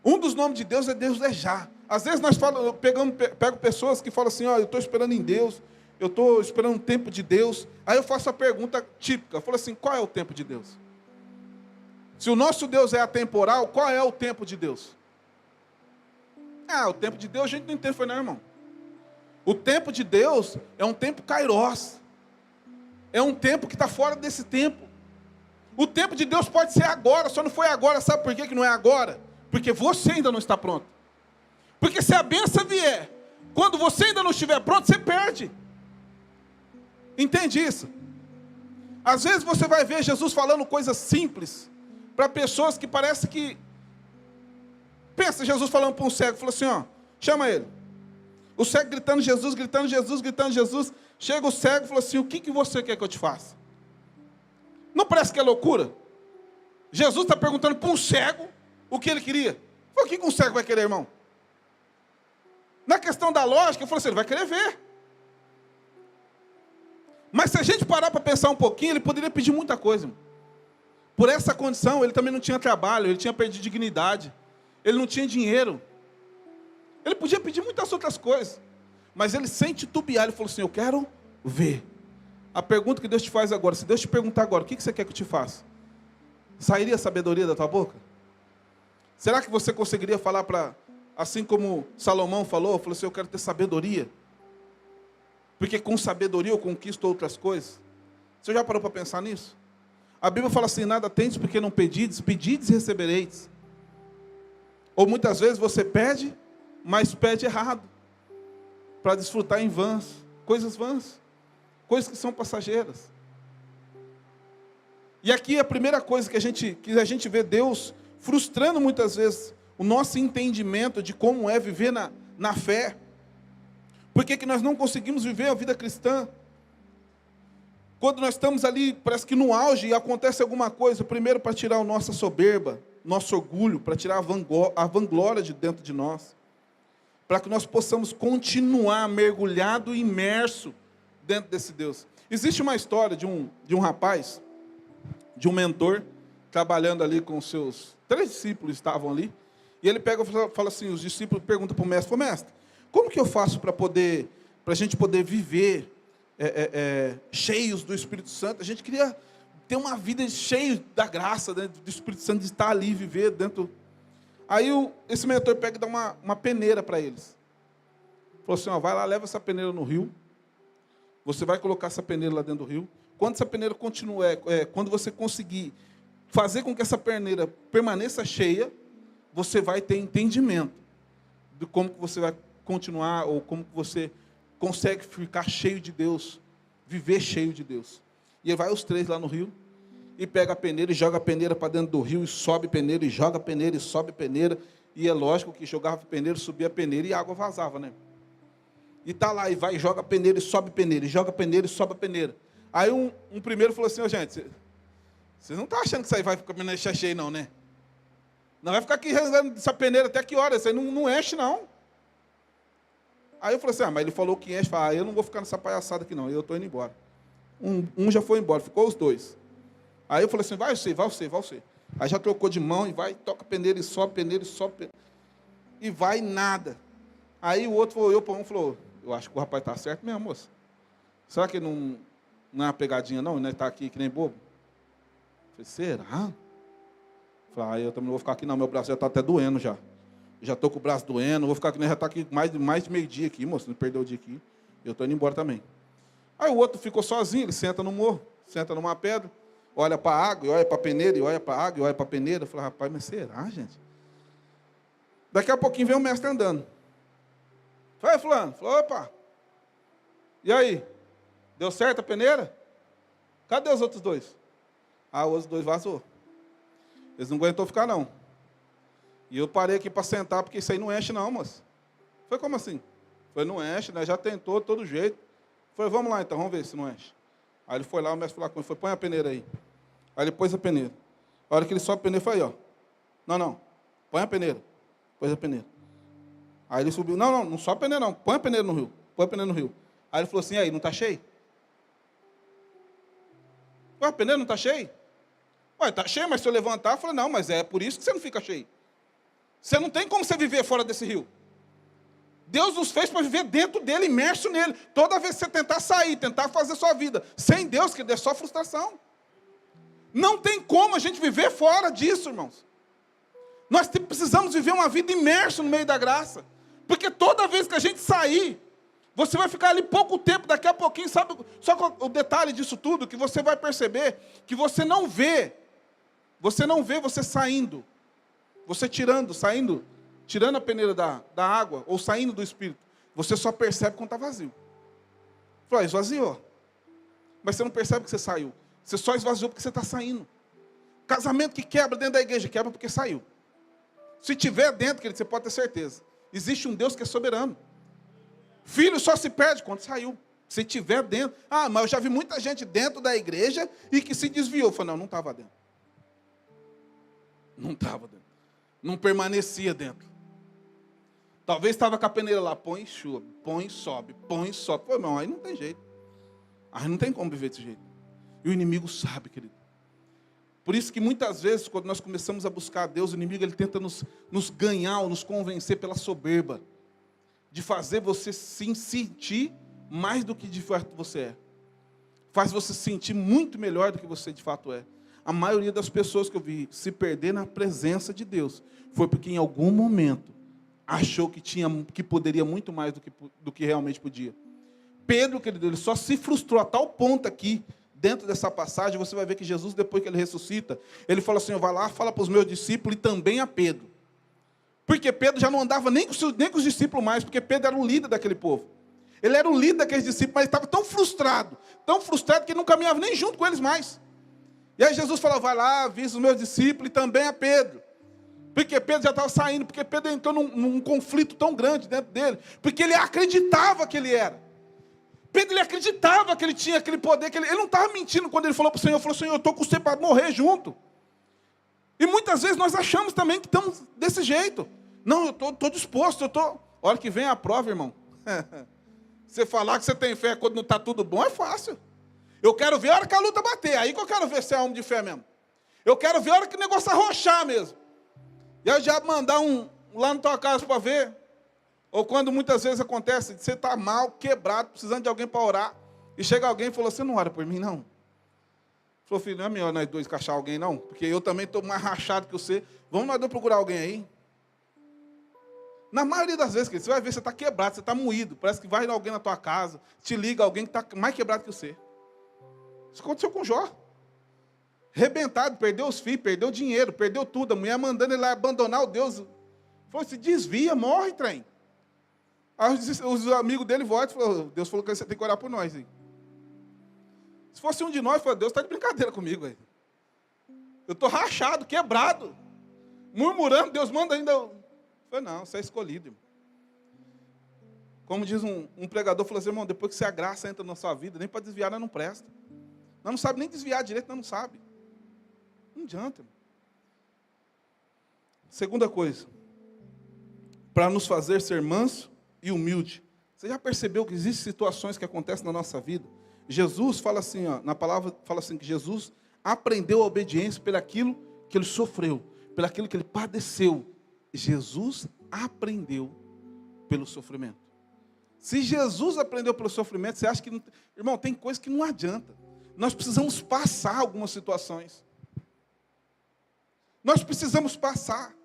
Um dos nomes de Deus é já. Às vezes nós pego pessoas que falam assim, eu estou esperando em Deus, eu estou esperando um tempo de Deus. Aí eu faço a pergunta típica, eu falo assim, qual é o tempo de Deus? Se o nosso Deus é atemporal, qual é o tempo de Deus? O tempo de Deus a gente não entende, não, irmão. O tempo de Deus é um tempo kairós. É um tempo que está fora desse tempo. O tempo de Deus pode ser agora, só não foi agora. Sabe por que não é agora? Porque você ainda não está pronto. Porque se a bênção vier, quando você ainda não estiver pronto, você perde. Entende isso? Às vezes você vai ver Jesus falando coisas simples, para pessoas que parece que... Pensa Jesus falando para um cego, falou assim, chama ele. O cego gritando Jesus, gritando Jesus, gritando Jesus. Chega o cego e falou assim, o que você quer que eu te faça? Não parece que é loucura? Jesus está perguntando para um cego o que ele queria. O que um cego vai querer, irmão? Na questão da lógica, eu falei assim, ele vai querer ver. Mas se a gente parar para pensar um pouquinho, ele poderia pedir muita coisa, irmão. Por essa condição, ele também não tinha trabalho, ele tinha perdido dignidade, ele não tinha dinheiro. Ele podia pedir muitas outras coisas, mas ele sem titubear, ele falou assim, eu quero vê. A pergunta que Deus te faz agora, se Deus te perguntar agora, o que você quer que eu te faça? Sairia a sabedoria da tua boca? Será que você conseguiria falar para, assim como Salomão falou assim, eu quero ter sabedoria? Porque com sabedoria eu conquisto outras coisas. Você já parou para pensar nisso? A Bíblia fala assim, nada tendes porque não pedides, pedides e recebereis. Ou muitas vezes você pede, mas pede errado. Para desfrutar em vãs, coisas coisas que são passageiras. E aqui a primeira coisa que a gente vê Deus frustrando muitas vezes o nosso entendimento de como é viver na fé. Por que nós não conseguimos viver a vida cristã? Quando nós estamos ali, parece que no auge, e acontece alguma coisa, primeiro para tirar a nossa soberba, nosso orgulho, para tirar a vanglória de dentro de nós, para que nós possamos continuar mergulhado e imerso dentro desse Deus. Existe uma história de um rapaz, de um mentor, trabalhando ali com os seus 3 discípulos, estavam ali, e ele pega e fala assim, os discípulos perguntam para o mestre, mestre, como que eu faço para a gente poder viver cheios do Espírito Santo? A gente queria ter uma vida cheia da graça, né, do Espírito Santo, de estar ali, viver dentro. Aí esse mentor pega e dá uma peneira para eles. Falou assim, vai lá, leva essa peneira no rio, você vai colocar essa peneira lá dentro do rio, quando essa peneira continuar, quando você conseguir fazer com que essa peneira permaneça cheia, você vai ter entendimento de como que você vai continuar, ou como que você consegue ficar cheio de Deus, viver cheio de Deus. E aí vai os 3 lá no rio, e pega a peneira, e joga a peneira para dentro do rio, e sobe a peneira, e joga a peneira, e sobe a peneira, e é lógico que jogava a peneira, subia a peneira, e a água vazava, né? E tá lá, e vai, joga a peneira, e sobe a peneira, e joga a peneira, e sobe a peneira. Aí um primeiro falou assim, gente, vocês não estão achando que isso aí vai ficar cheio não, né? Não vai ficar aqui rezando essa peneira até que hora, isso aí não enche não. Aí eu falei assim, mas ele falou que enche, eu não vou ficar nessa palhaçada aqui não, eu estou indo embora. Um já foi embora, ficou os 2. Aí eu falei assim, vai você. Aí já trocou de mão, e vai, toca a peneira, e sobe a peneira, e vai nada. Aí o outro olhou para um e falou, eu acho que o rapaz está certo mesmo, moça. Será que não é uma pegadinha não, ele está aqui que nem bobo? Eu falei, será? Eu falei, eu também não vou ficar aqui não, meu braço já está até doendo já. Já estou com o braço doendo, vou ficar aqui, já está aqui mais de meio-dia aqui, moço, não perdeu o dia aqui. Eu estou indo embora também. Aí o outro ficou sozinho, ele senta no morro, senta numa pedra, olha para a água, e olha para a peneira, e olha para a água, e olha para a peneira. Eu falei, rapaz, mas será, gente? Daqui a pouquinho vem o mestre andando. Falei, fulano, falou, opa, e aí? Deu certo a peneira? Cadê os outros 2? Os outros 2 vazou. Eles não aguentou ficar, não. E eu parei aqui para sentar, porque isso aí não enche, não, moço. Foi como assim? Foi, não enche, né? Já tentou de todo jeito. Foi, vamos lá então, vamos ver se não enche. Aí ele foi lá, o mestre falou com ele, põe a peneira aí. Aí ele pôs a peneira. A hora que ele sobe a peneira, foi aí, ó. Não, põe a peneira. Pôs a peneira. Aí ele subiu, não sobe a peneira não, põe a peneira no rio. Põe a peneira no rio. Aí ele falou assim, aí, não está cheio? Ué, a peneira não está cheia? Ué, está cheio, mas se eu levantar, eu falei, não, mas é por isso que você não fica cheio. Você não tem como você viver fora desse rio. Deus nos fez para viver dentro dele, imerso nele. Toda vez que você tentar sair, tentar fazer sua vida sem Deus, que é só frustração. Não tem como a gente viver fora disso, irmãos. Nós precisamos viver uma vida imerso no meio da graça. Porque toda vez que a gente sair, você vai ficar ali pouco tempo, daqui a pouquinho, sabe? Só o detalhe disso tudo, que você vai perceber que você não vê você saindo. Você saindo, tirando a peneira da água, ou saindo do Espírito, você só percebe quando está vazio. Falei, esvaziou. Mas você não percebe que você saiu. Você só esvaziou porque você está saindo. Casamento que quebra dentro da igreja, quebra porque saiu. Se tiver dentro, querido, você pode ter certeza. Existe um Deus que é soberano. Filho só se perde quando saiu. Se tiver dentro. Mas eu já vi muita gente dentro da igreja e que se desviou. Eu falei, não estava dentro. Não estava dentro. Não permanecia dentro. Talvez estava com a peneira lá, põe e sobe, põe e sobe, põe e sobe. Pô, irmão, aí não tem jeito. Aí não tem como viver desse jeito. E o inimigo sabe, querido. Por isso que muitas vezes, quando nós começamos a buscar a Deus, o inimigo ele tenta nos ganhar ou nos convencer pela soberba. De fazer você se sentir mais do que de fato você é. Faz você se sentir muito melhor do que você de fato é. A maioria das pessoas que eu vi se perder na presença de Deus foi porque em algum momento achou que poderia muito mais do que realmente podia. Pedro, querido, ele só se frustrou a tal ponto aqui, dentro dessa passagem, você vai ver que Jesus, depois que ele ressuscita, ele fala assim, vai lá, fala para os meus discípulos e também a Pedro. Porque Pedro já não andava nem com os discípulos mais, porque Pedro era o líder daquele povo. Ele era o líder daqueles discípulos, mas ele estava tão frustrado que ele não caminhava nem junto com eles mais. E aí Jesus falou, vai lá, avisa os meus discípulos e também a Pedro. Porque Pedro já estava saindo, porque Pedro entrou num conflito tão grande dentro dele, porque ele acreditava que ele era. Pedro, ele acreditava que ele tinha aquele poder, que ele não estava mentindo quando ele falou para o Senhor, Senhor, eu estou com você para morrer junto. E muitas vezes nós achamos também que estamos desse jeito. Não, eu estou disposto, A hora que vem a prova, irmão. Você falar que você tem fé quando não está tudo bom é fácil. Eu quero ver a hora que a luta bater, aí que eu quero ver se é homem de fé mesmo. Eu quero ver a hora que o negócio arrochar mesmo. E aí já mandar um lá na tua casa para ver. Ou quando muitas vezes acontece, você está mal, quebrado, precisando de alguém para orar, e chega alguém e falou, você não ora por mim, não? Falou, filho, não é melhor nós dois cachar alguém, não? Porque eu também estou mais rachado que você. Vamos nós dois procurar alguém aí? Na maioria das vezes, você vai ver, você está quebrado, você está moído. Parece que vai alguém na tua casa, te liga alguém que está mais quebrado que você. Isso aconteceu com Jó. Arrebentado, perdeu os filhos, perdeu o dinheiro, perdeu tudo. A mulher mandando ele lá abandonar o Deus. Falou, se desvia, morre, trem. Aí os amigos dele voltam e falaram, Deus falou que você tem que orar por nós. Hein? Se fosse um de nós, falou, Deus está de brincadeira comigo. Hein? Eu estou rachado, quebrado, murmurando, Deus manda ainda. Eu falei, não, você é escolhido. Irmão. Como diz um pregador, falou assim, irmão, depois que a graça entra na sua vida, nem para desviar nós não presta. Nós não sabemos nem desviar direito, nós não sabemos. Não adianta. Irmão. Segunda coisa, para nos fazer ser manso e humilde. Você já percebeu que existem situações que acontecem na nossa vida? Jesus fala assim, ó, na palavra fala assim, que Jesus aprendeu a obediência pelaquilo que ele sofreu, pelaquilo que ele padeceu. Jesus aprendeu pelo sofrimento. Se Jesus aprendeu pelo sofrimento, você acha que... Não... Irmão, tem coisa que não adianta. Nós precisamos passar algumas situações. Nós precisamos passar.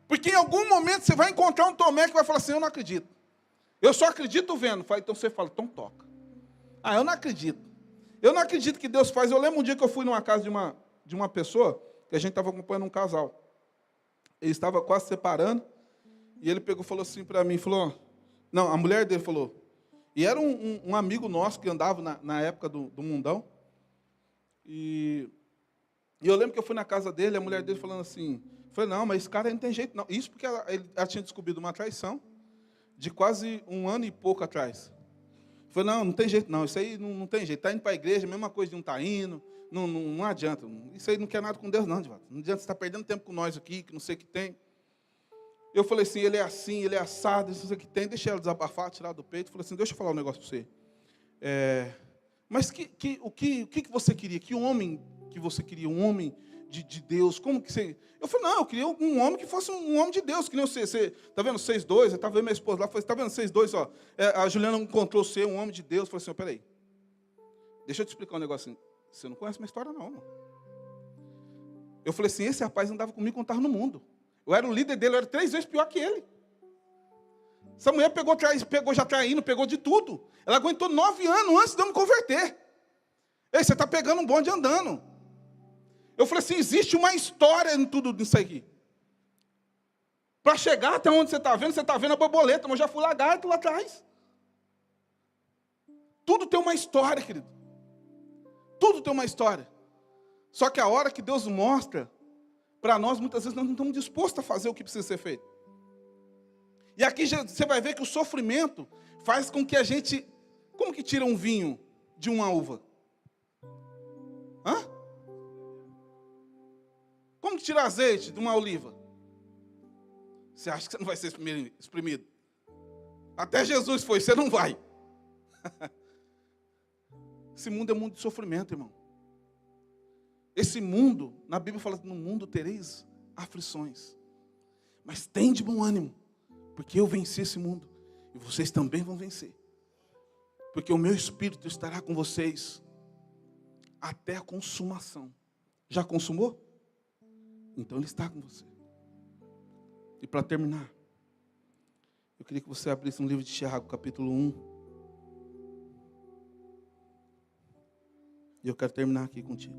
Porque em algum momento você vai encontrar um Tomé que vai falar assim, eu não acredito. Eu só acredito vendo. Então você fala, então toca. Ah, eu não acredito. Eu não acredito que Deus faz. Eu lembro um dia que eu fui numa casa de uma pessoa, que a gente estava acompanhando um casal. Ele estava quase separando, e ele pegou e falou assim para mim, falou, não, a mulher dele falou, e era um amigo nosso que andava na época do mundão, e eu lembro que eu fui na casa dele, a mulher dele falando assim, falei, não, mas esse cara não tem jeito não. Isso porque ela tinha descobrido uma traição, de quase 1 ano e pouco atrás. Falei, não tem jeito não, isso aí não tem jeito. Está indo para a igreja, a mesma coisa de não estar indo, não adianta. Isso aí não quer nada com Deus não, Divaldo. Não adianta você estar perdendo tempo com nós aqui, que não sei o que tem. Eu falei assim, ele é assim, ele é assado, não sei o que tem. Deixei ela desabafar, tirar do peito. Falei assim, deixa eu falar um negócio para você. Mas o que você queria? Que homem que você queria? Um homem de Deus? Como que você... Eu falei, não, eu queria um homem que fosse um homem de Deus, que nem você. Está vendo 6'2"? Eu estava vendo minha esposa lá, falei, está vendo 6'2", ó. A Juliana encontrou você, um homem de Deus. Eu falei assim, peraí, deixa eu te explicar um negócio assim. Você não conhece minha história, não, irmão. Eu falei assim, esse rapaz andava comigo quando estava no mundo. Eu era o líder dele, eu era 3 vezes pior que ele. Essa mulher pegou já traindo, pegou de tudo. Ela aguentou 9 anos antes de eu me converter. Ei, você está pegando um bonde andando. Eu falei assim, existe uma história em tudo isso aqui. Para chegar até onde você está vendo a borboleta, mas eu já fui lagarto lá atrás. Tudo tem uma história, querido. Tudo tem uma história. Só que a hora que Deus mostra, para nós, muitas vezes, nós não estamos dispostos a fazer o que precisa ser feito. E aqui você vai ver que o sofrimento faz com que a gente... Como que tira um vinho de uma uva? Hã? Como que tira azeite de uma oliva? Você acha que você não vai ser exprimido? Até Jesus foi, você não vai. Esse mundo é um mundo de sofrimento, irmão. Esse mundo, na Bíblia fala que no mundo tereis aflições. Mas tem de bom ânimo, porque eu venci esse mundo. E vocês também vão vencer. Porque o meu Espírito estará com vocês até a consumação. Já consumou? Então Ele está com você. E para terminar, eu queria que você abrisse um livro de Tiago, capítulo 1. E eu quero terminar aqui contigo.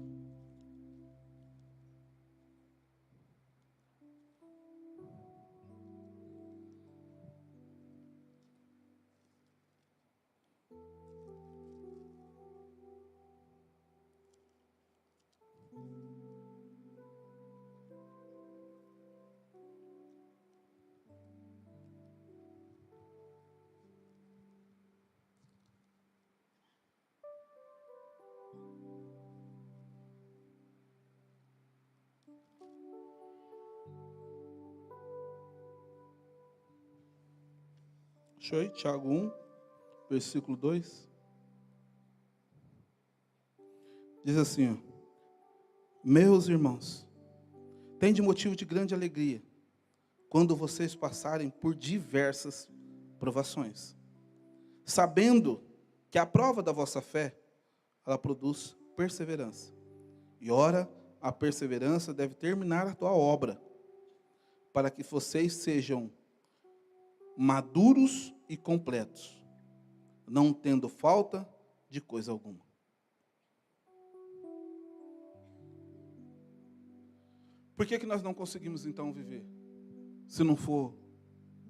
Deixa eu ir, Tiago 1, versículo 2. Diz assim, ó: meus irmãos, tende motivo de grande alegria quando vocês passarem por diversas provações, sabendo que a prova da vossa fé, ela produz perseverança. E ora, a perseverança deve terminar a tua obra, para que vocês sejam maduros e completos, não tendo falta de coisa alguma. Por que nós não conseguimos então viver, se não for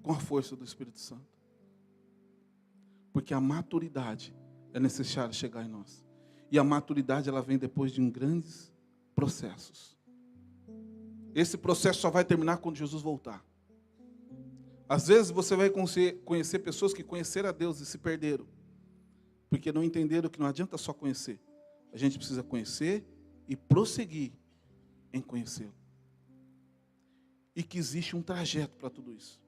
com a força do Espírito Santo? Porque a maturidade é necessária chegar em nós. E a maturidade, ela vem depois de grandes processos. Esse processo só vai terminar quando Jesus voltar. Às vezes você vai conhecer pessoas que conheceram a Deus e se perderam, porque não entenderam que não adianta só conhecer. A gente precisa conhecer e prosseguir em conhecê-lo. E que existe um trajeto para tudo isso.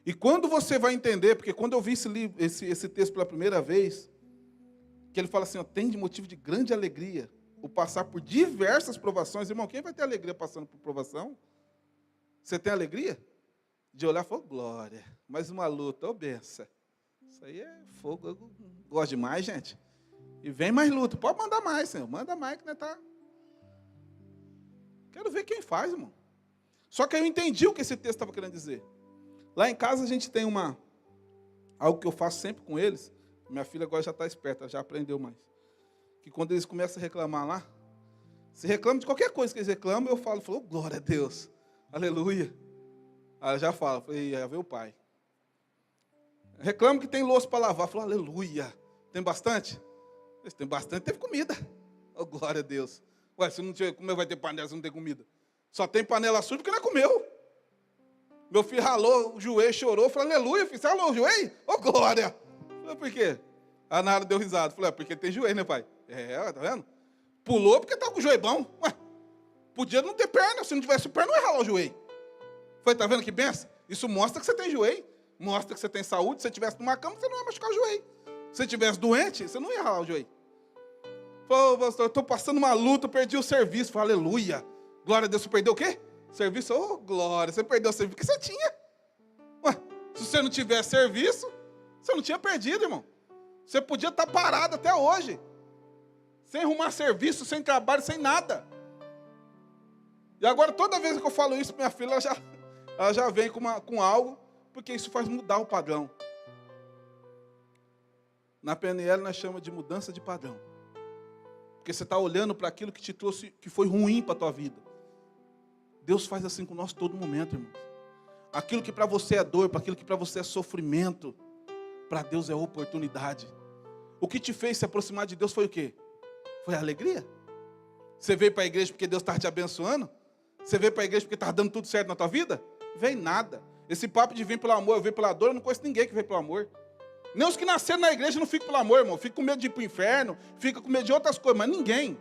E quando você vai entender, porque quando eu vi esse texto pela primeira vez, que ele fala assim, ó, tem de motivo de grande alegria o passar por diversas provações. Irmão, quem vai ter alegria passando por provação? Você tem alegria? De olhar e falar, glória, mais uma luta, ô benção. Isso aí é fogo, eu gosto demais, gente. E vem mais luta, pode mandar mais, Senhor, manda mais que não tá. Quero ver quem faz, irmão. Só que eu entendi o que esse texto estava querendo dizer. Lá em casa a gente tem algo que eu faço sempre com eles. Minha filha agora já está esperta, já aprendeu mais. Que quando eles começam a reclamar lá, se reclamam de qualquer coisa que eles reclamam, eu falo, glória a Deus, aleluia. Aí eu já falo, já veio o pai. Reclamo que tem louça para lavar, falo, aleluia. Tem bastante? Se tem bastante, teve comida. Oh, glória a Deus. Ué, se não tiver, como vai ter panela se não tem comida? Só tem panela suja porque não comeu. Meu filho ralou o joelho, chorou. Falei, aleluia, filho, você ralou o joelho? Ô, glória! Falei, por quê? A Nara deu risada. Falei, porque tem joelho, né, pai? Tá vendo? Pulou porque tá com o joelho bom. Ué, podia não ter perna. Se não tivesse perna, não ia ralar o joelho. Foi, tá vendo que benção? Isso mostra que você tem joelho. Mostra que você tem saúde. Se você estivesse numa cama, você não ia machucar o joelho. Se você estivesse doente, você não ia ralar o joelho. Falei, pastor, eu estou passando uma luta, perdi o serviço. Falei, aleluia. Glória a Deus, você perdeu o quê? Serviço? Oh, glória, você perdeu o serviço que você tinha. Ué, se você não tivesse serviço, você não tinha perdido, irmão. Você podia estar parado até hoje. Sem arrumar serviço, sem trabalho, sem nada. E agora, toda vez que eu falo isso, minha filha, ela já vem com algo, porque isso faz mudar o padrão. Na PNL, nós chamamos de mudança de padrão. Porque você está olhando para aquilo que te trouxe, que foi ruim para a tua vida. Deus faz assim com nós todo momento, irmãos. Aquilo que para você é dor, para aquilo que para você é sofrimento, para Deus é oportunidade. O que te fez se aproximar de Deus foi o quê? Foi a alegria. Você veio para a igreja porque Deus estava te abençoando? Você veio para a igreja porque estava dando tudo certo na tua vida? Vem nada. Esse papo de vir pelo amor, eu venho pela dor, eu não conheço ninguém que veio pelo amor. Nem os que nasceram na igreja não ficam pelo amor, irmão. Fica com medo de ir para o inferno, fica com medo de outras coisas, mas ninguém.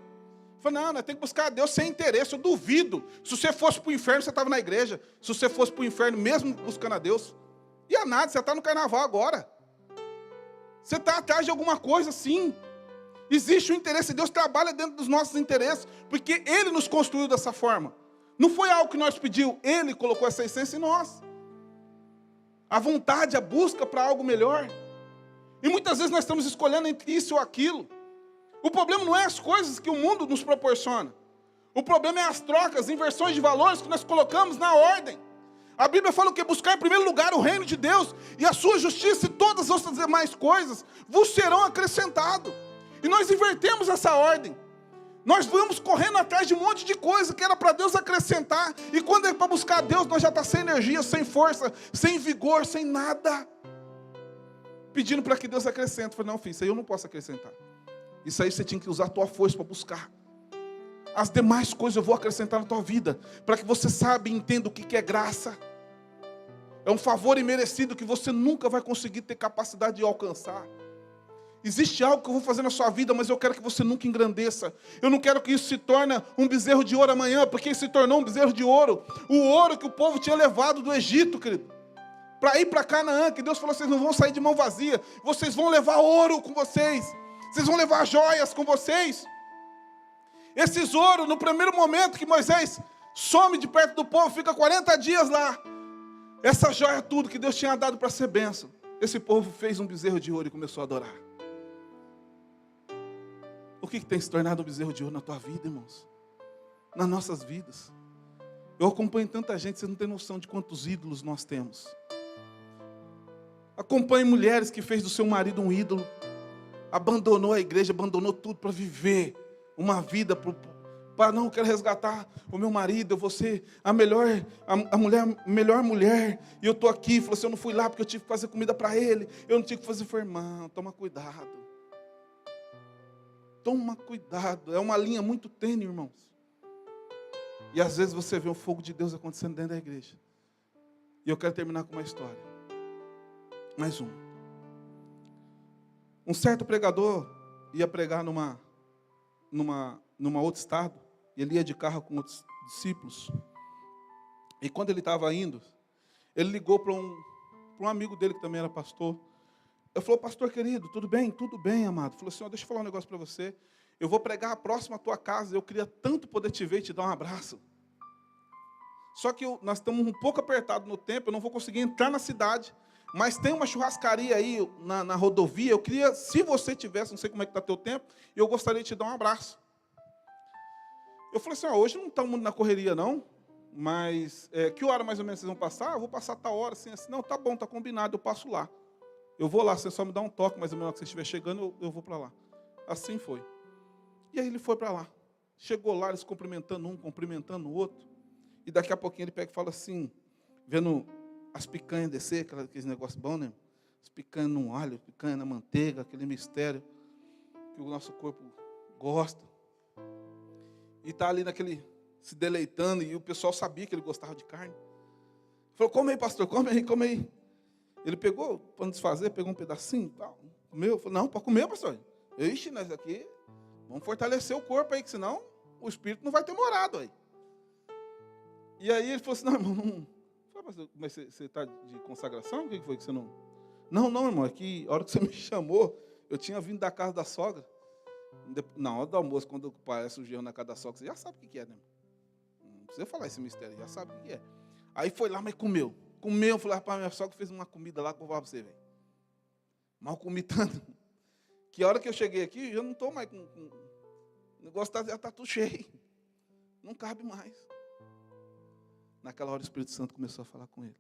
Fala, não, nós temos que buscar a Deus sem interesse. Eu duvido. Se você fosse para o inferno, você estava na igreja. Se você fosse para o inferno, mesmo buscando a Deus, ia nada, você está no carnaval agora. Você está atrás de alguma coisa, sim. Existe um interesse, Deus trabalha dentro dos nossos interesses, porque Ele nos construiu dessa forma. Não foi algo que nós pedimos, Ele colocou essa essência em nós. A vontade, a busca para algo melhor. E muitas vezes nós estamos escolhendo entre isso ou aquilo. O problema não é as coisas que o mundo nos proporciona. O problema é as trocas, inversões de valores que nós colocamos na ordem. A Bíblia fala o quê? Buscar em primeiro lugar o reino de Deus e a sua justiça, e todas as outras demais coisas vos serão acrescentadas. E nós invertemos essa ordem. Nós vamos correndo atrás de um monte de coisa que era para Deus acrescentar. E quando é para buscar Deus, nós já estamos sem energia, sem força, sem vigor, sem nada. Pedindo para que Deus acrescente. Eu falei, não, filho, isso aí eu não posso acrescentar. Isso aí você tinha que usar a tua força para buscar. As demais coisas eu vou acrescentar na tua vida, para que você saiba e entenda o que é graça. É um favor imerecido que você nunca vai conseguir ter capacidade de alcançar. Existe algo que eu vou fazer na sua vida, mas eu quero que você nunca engrandeça. Eu não quero que isso se torne um bezerro de ouro amanhã, porque se tornou um bezerro de ouro. O ouro que o povo tinha levado do Egito, querido, para ir para Canaã, que Deus falou, vocês não vão sair de mão vazia, vocês vão levar ouro com vocês, vocês vão levar joias com vocês. Esses ouros, no primeiro momento que Moisés some de perto do povo, fica 40 dias lá. Essa joia, tudo que Deus tinha dado para ser bênção. Esse povo fez um bezerro de ouro e começou a adorar. O que tem se tornado um bezerro de ouro na tua vida, irmãos? Nas nossas vidas. Eu acompanho tanta gente, vocês não têm noção de quantos ídolos nós temos. Acompanho mulheres que fez do seu marido um ídolo. Abandonou a igreja, abandonou tudo para viver uma vida para não, eu quero resgatar o meu marido, eu vou ser a melhor mulher, e eu estou aqui, falou assim, eu não fui lá porque eu tive que fazer comida para ele, eu não tive que fazer, foi, irmão, toma cuidado, é uma linha muito tênue, irmãos, e às vezes você vê o fogo de Deus acontecendo dentro da igreja, e eu quero terminar com uma história, mais uma. Um certo pregador ia pregar numa outro estado, e ele ia de carro com outros discípulos, e quando ele estava indo, ele ligou para um amigo dele que também era pastor. Ele falou, pastor querido, tudo bem? Tudo bem, amado. Ele falou assim, deixa eu falar um negócio para você, eu vou pregar próximo à tua casa, eu queria tanto poder te ver e te dar um abraço, só que nós estamos um pouco apertados no tempo, eu não vou conseguir entrar na cidade, mas tem uma churrascaria aí na rodovia, eu queria, se você tivesse, não sei como é que está teu tempo, eu gostaria de te dar um abraço. Eu falei assim, hoje não está muito na correria não, mas que hora mais ou menos vocês vão passar? Eu vou passar tal hora, assim, não, tá bom, tá combinado, eu passo lá. Eu vou lá, você só me dá um toque, mais ou menos, que você estiver chegando, eu vou para lá. Assim foi. E aí ele foi para lá. Chegou lá, eles cumprimentando um, cumprimentando o outro, e daqui a pouquinho ele pega e fala assim, vendo as picanhas descer, aqueles negócios bons, né? As picanhas no alho, picanha na manteiga, aquele mistério que o nosso corpo gosta. E está ali se deleitando, e o pessoal sabia que ele gostava de carne. Falou, come aí, pastor, come aí, come aí. Ele pegou, para não desfazer, pegou um pedacinho e tal, comeu. Falou, não, pode comer, pastor. Ixi, nós aqui, vamos fortalecer o corpo aí, que senão o espírito não vai ter morado aí. E aí ele falou assim, não, irmão, não. Mas você está de consagração? O que foi que você não... Não, irmão, é que a hora que você me chamou, eu tinha vindo da casa da sogra. Na hora do almoço, quando aparece o gerro na casa da sogra, você já sabe o que é, né? Não precisa falar esse mistério, já sabe o que é. Aí foi lá, mas comeu. Eu falei, rapaz, minha sogra fez uma comida lá que eu vou falar para você, velho. Mal comi tanto. Que a hora que eu cheguei aqui, eu não estou mais com... O negócio já está tudo cheio. Não cabe mais. Naquela hora o Espírito Santo começou a falar com ele.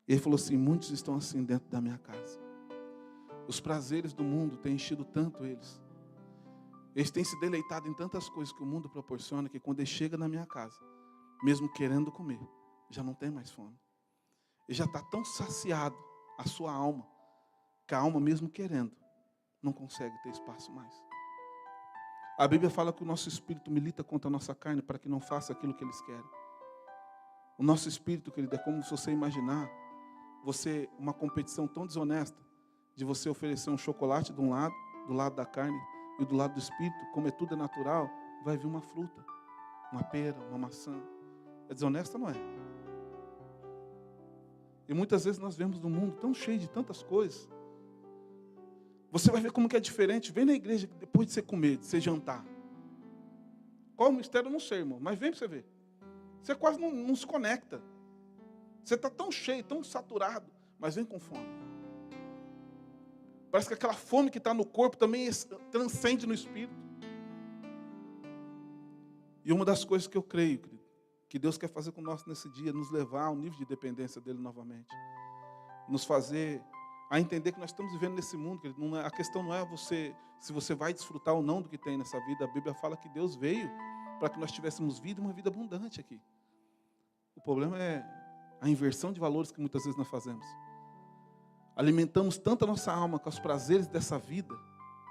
Ele falou assim, muitos estão assim dentro da minha casa. Os prazeres do mundo têm enchido tanto eles. Eles têm se deleitado em tantas coisas que o mundo proporciona, que quando ele chega na minha casa, mesmo querendo comer, já não tem mais fome. Ele já está tão saciado, a sua alma, que a alma mesmo querendo, não consegue ter espaço mais. A Bíblia fala que o nosso espírito milita contra a nossa carne para que não faça aquilo que eles querem. O nosso espírito, querido, é como se você imaginar uma competição tão desonesta de você oferecer um chocolate de um lado, do lado da carne, e do lado do espírito, como tudo é natural, vai vir uma fruta, uma pera, uma maçã. É desonesta, não é? E muitas vezes nós vemos no mundo tão cheio de tantas coisas. Você vai ver como que é diferente. Vem na igreja depois de você comer, de você jantar. Qual o mistério? Eu não sei, irmão, mas vem para você ver. Você quase não se conecta. Você está tão cheio, tão saturado, mas vem com fome. Parece que aquela fome que está no corpo também transcende no espírito. E uma das coisas que eu creio, querido, que Deus quer fazer com nós nesse dia, nos levar ao nível de dependência dele novamente. Nos fazer a entender que nós estamos vivendo nesse mundo, querido. A questão não é se você vai desfrutar ou não do que tem nessa vida. A Bíblia fala que Deus veio para que nós tivéssemos vida e uma vida abundante aqui. O problema é a inversão de valores que muitas vezes nós fazemos. Alimentamos tanto a nossa alma com os prazeres dessa vida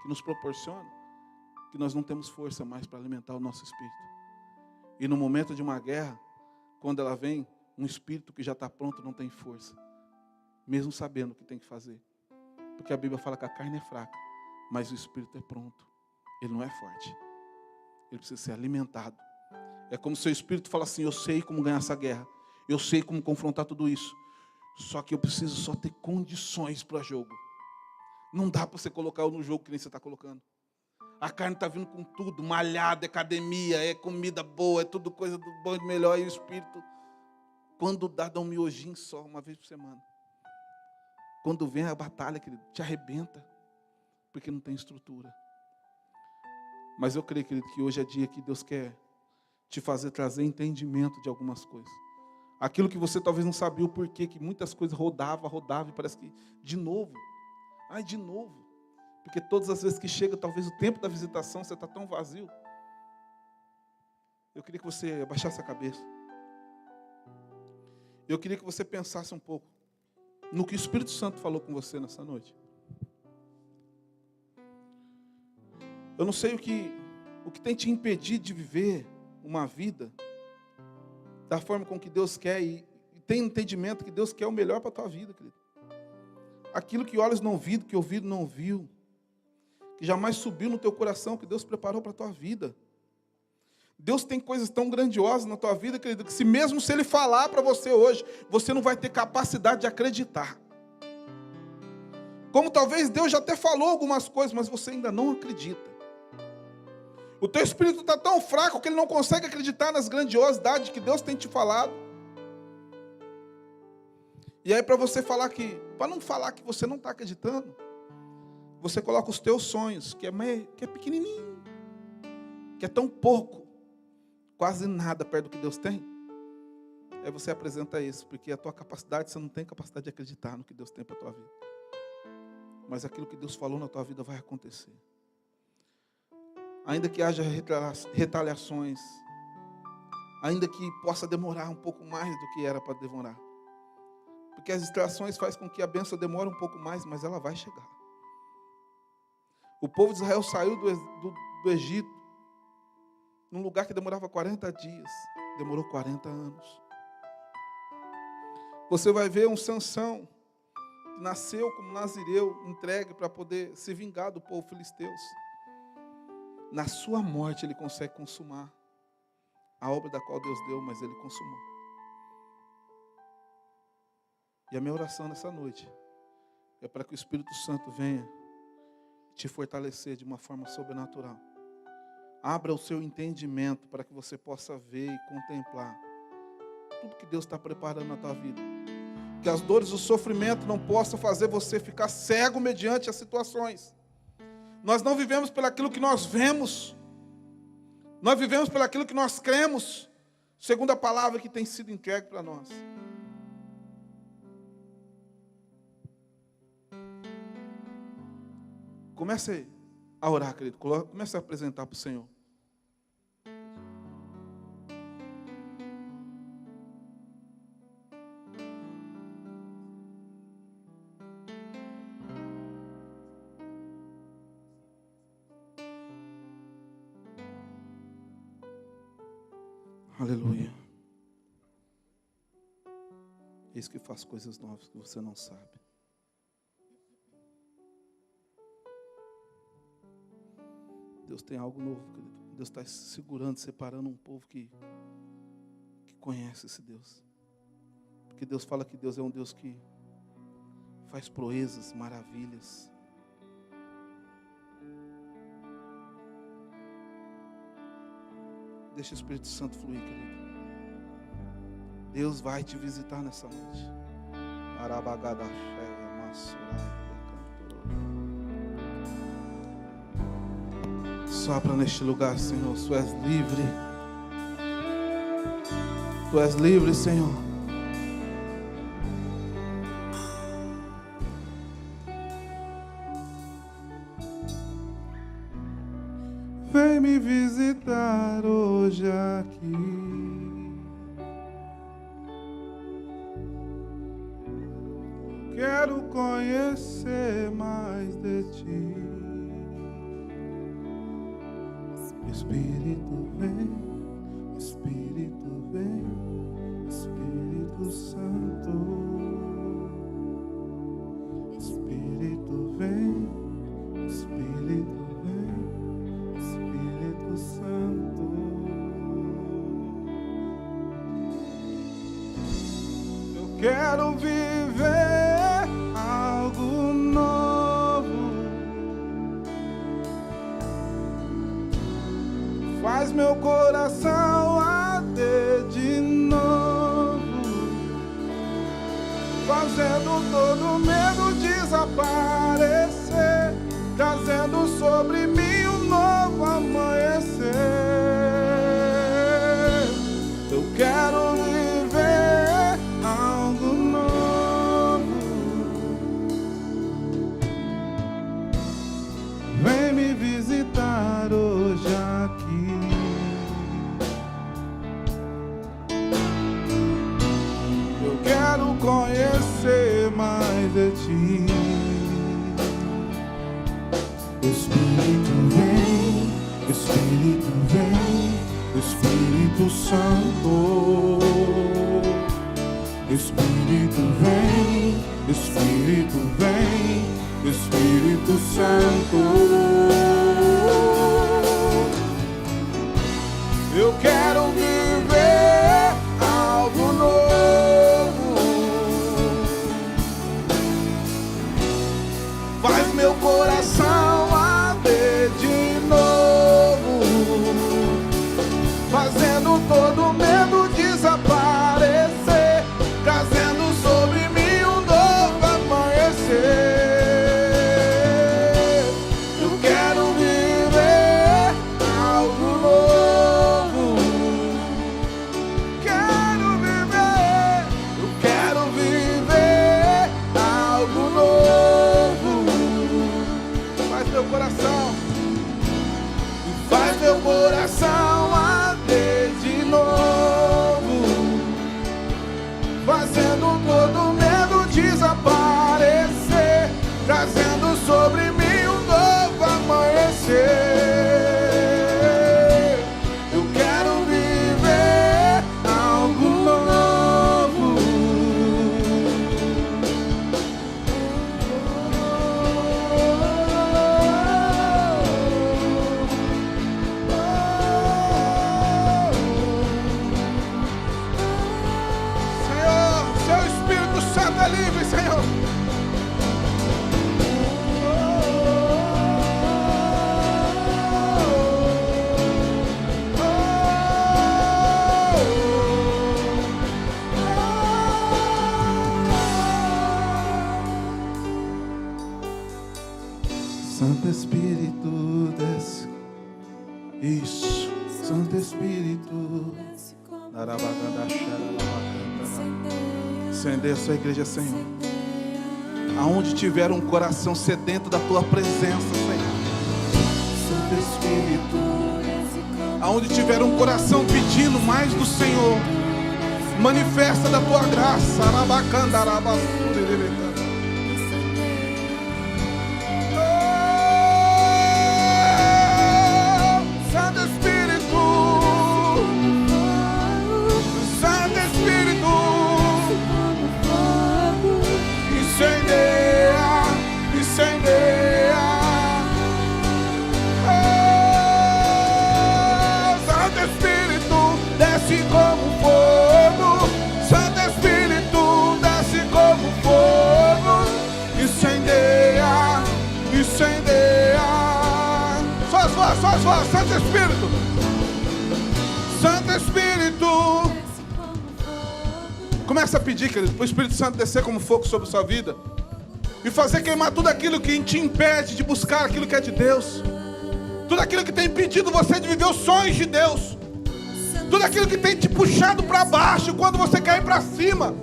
que nos proporciona, que nós não temos força mais para alimentar o nosso espírito. E no momento de uma guerra, quando ela vem, um espírito que já está pronto não tem força, mesmo sabendo o que tem que fazer. Porque a Bíblia fala que a carne é fraca, mas o espírito é pronto. Ele não é forte. Ele precisa ser alimentado. É como se o espírito fala assim: eu sei como ganhar essa guerra, eu sei como confrontar tudo isso, só que eu preciso só ter condições para jogo. Não dá para você colocar no jogo que nem você está colocando. A carne está vindo com tudo, malhada, é academia, é comida boa, é tudo coisa do bom e do melhor. E o espírito, quando dá um miojinho só, uma vez por semana. Quando vem a batalha, querido, te arrebenta, porque não tem estrutura. Mas eu creio, querido, que hoje é dia que Deus quer te fazer trazer entendimento de algumas coisas. Aquilo que você talvez não sabia o porquê, que muitas coisas rodava e parece que de novo. Ai, de novo. Porque todas as vezes que chega, talvez o tempo da visitação, você está tão vazio. Eu queria que você abaixasse a cabeça. Eu queria que você pensasse um pouco no que o Espírito Santo falou com você nessa noite. Eu não sei o que tem te impedido de viver uma vida da forma com que Deus quer e tem entendimento que Deus quer o melhor para a tua vida, querido. Aquilo que olhos não viram, que ouvido não viu, que jamais subiu no teu coração, que Deus preparou para a tua vida. Deus tem coisas tão grandiosas na tua vida, querido, que mesmo se Ele falar para você hoje, você não vai ter capacidade de acreditar. Como talvez Deus já até falou algumas coisas, mas você ainda não acredita. O teu espírito está tão fraco que ele não consegue acreditar nas grandiosidades que Deus tem te falado. E aí para não falar que você não está acreditando, você coloca os teus sonhos, que é pequenininho, que é tão pouco, quase nada perto do que Deus tem. Aí você apresenta isso, porque a tua capacidade, você não tem capacidade de acreditar no que Deus tem para a tua vida. Mas aquilo que Deus falou na tua vida vai acontecer. Ainda que haja retaliações, ainda que possa demorar um pouco mais do que era para demorar. Porque as distrações fazem com que a bênção demore um pouco mais, mas ela vai chegar. O povo de Israel saiu do Egito, num lugar que demorava 40 dias, demorou 40 anos. Você vai ver um Sansão, que nasceu como nazireu, entregue para poder se vingar do povo filisteus. Na sua morte ele consegue consumar a obra da qual Deus deu, mas ele consumou. E a minha oração nessa noite é para que o Espírito Santo venha te fortalecer de uma forma sobrenatural. Abra o seu entendimento para que você possa ver e contemplar tudo que Deus está preparando na tua vida. Que as dores e o sofrimento não possam fazer você ficar cego mediante as situações. Nós não vivemos pelaquilo que nós vemos. Nós vivemos pelaquilo que nós cremos, segundo a palavra que tem sido entregue para nós. Comece a orar, querido. Comece a apresentar para o Senhor. Aleluia. Eis que faz coisas novas que você não sabe. Deus tem algo novo, querido. Deus está segurando, separando um povo que conhece esse Deus. Porque Deus fala que Deus é um Deus que faz proezas, maravilhas. Deixa o Espírito Santo fluir, querido. Deus vai te visitar nessa noite. Arabagada cheia, massurai, cantorou. Sopra neste lugar, Senhor. Tu és livre. Tu és livre, Senhor. Vem me visitar hoje aqui. Quero conhecer mais de ti. Espírito vem, Espírito vem, Espírito Santo. Espírito vem, Espírito vem, Espírito Santo. Eu quero viver algo novo. Faz meu coração arder de novo, fazendo todo medo desaparecer, trazendo sobre mim um novo amanhecer. Eu quero viver algo novo. Vem me visitar hoje aqui. Eu quero conhecer mais de ti. Espírito vem, Espírito vem, Espírito Santo. Espírito vem, Espírito vem, Espírito Santo. Eu quero viver algo novo. Faz meu coração arder de novo, fazendo todo medo desaparecer, trazendo sobre mim um novo amanhecer. Eu quero viver algo novo. Quero viver, eu quero viver algo novo. Faz meu coração, faz meu coração arder de novo, fazendo todo medo desaparecer, trazendo sobre mim um novo amanhecer. Eu quero viver algo novo. Senhor, seu Espírito Santo é livre, Senhor. Santo Espírito desce. Isso, Santo Espírito. Acender a sua igreja, Senhor. Aonde tiver um coração sedento da tua presença, Senhor. Santo Espírito. Aonde tiver um coração pedindo mais do Senhor, manifesta da tua graça. Santo Espírito, Santo Espírito, incendeia, incendeia. Santo Espírito, desce como fogo. Santo Espírito, desce como fogo. Incendeia, incendeia. Suas vozes, Santo Espírito. Santo Espírito. Começa a pedir, querido, para o Espírito Santo descer como fogo sobre a sua vida e fazer queimar tudo aquilo que te impede de buscar aquilo que é de Deus. tudo aquilo que tem impedido você de viver os sonhos de Deus, tudo aquilo que tem te puxado para baixo quando você quer ir para cima,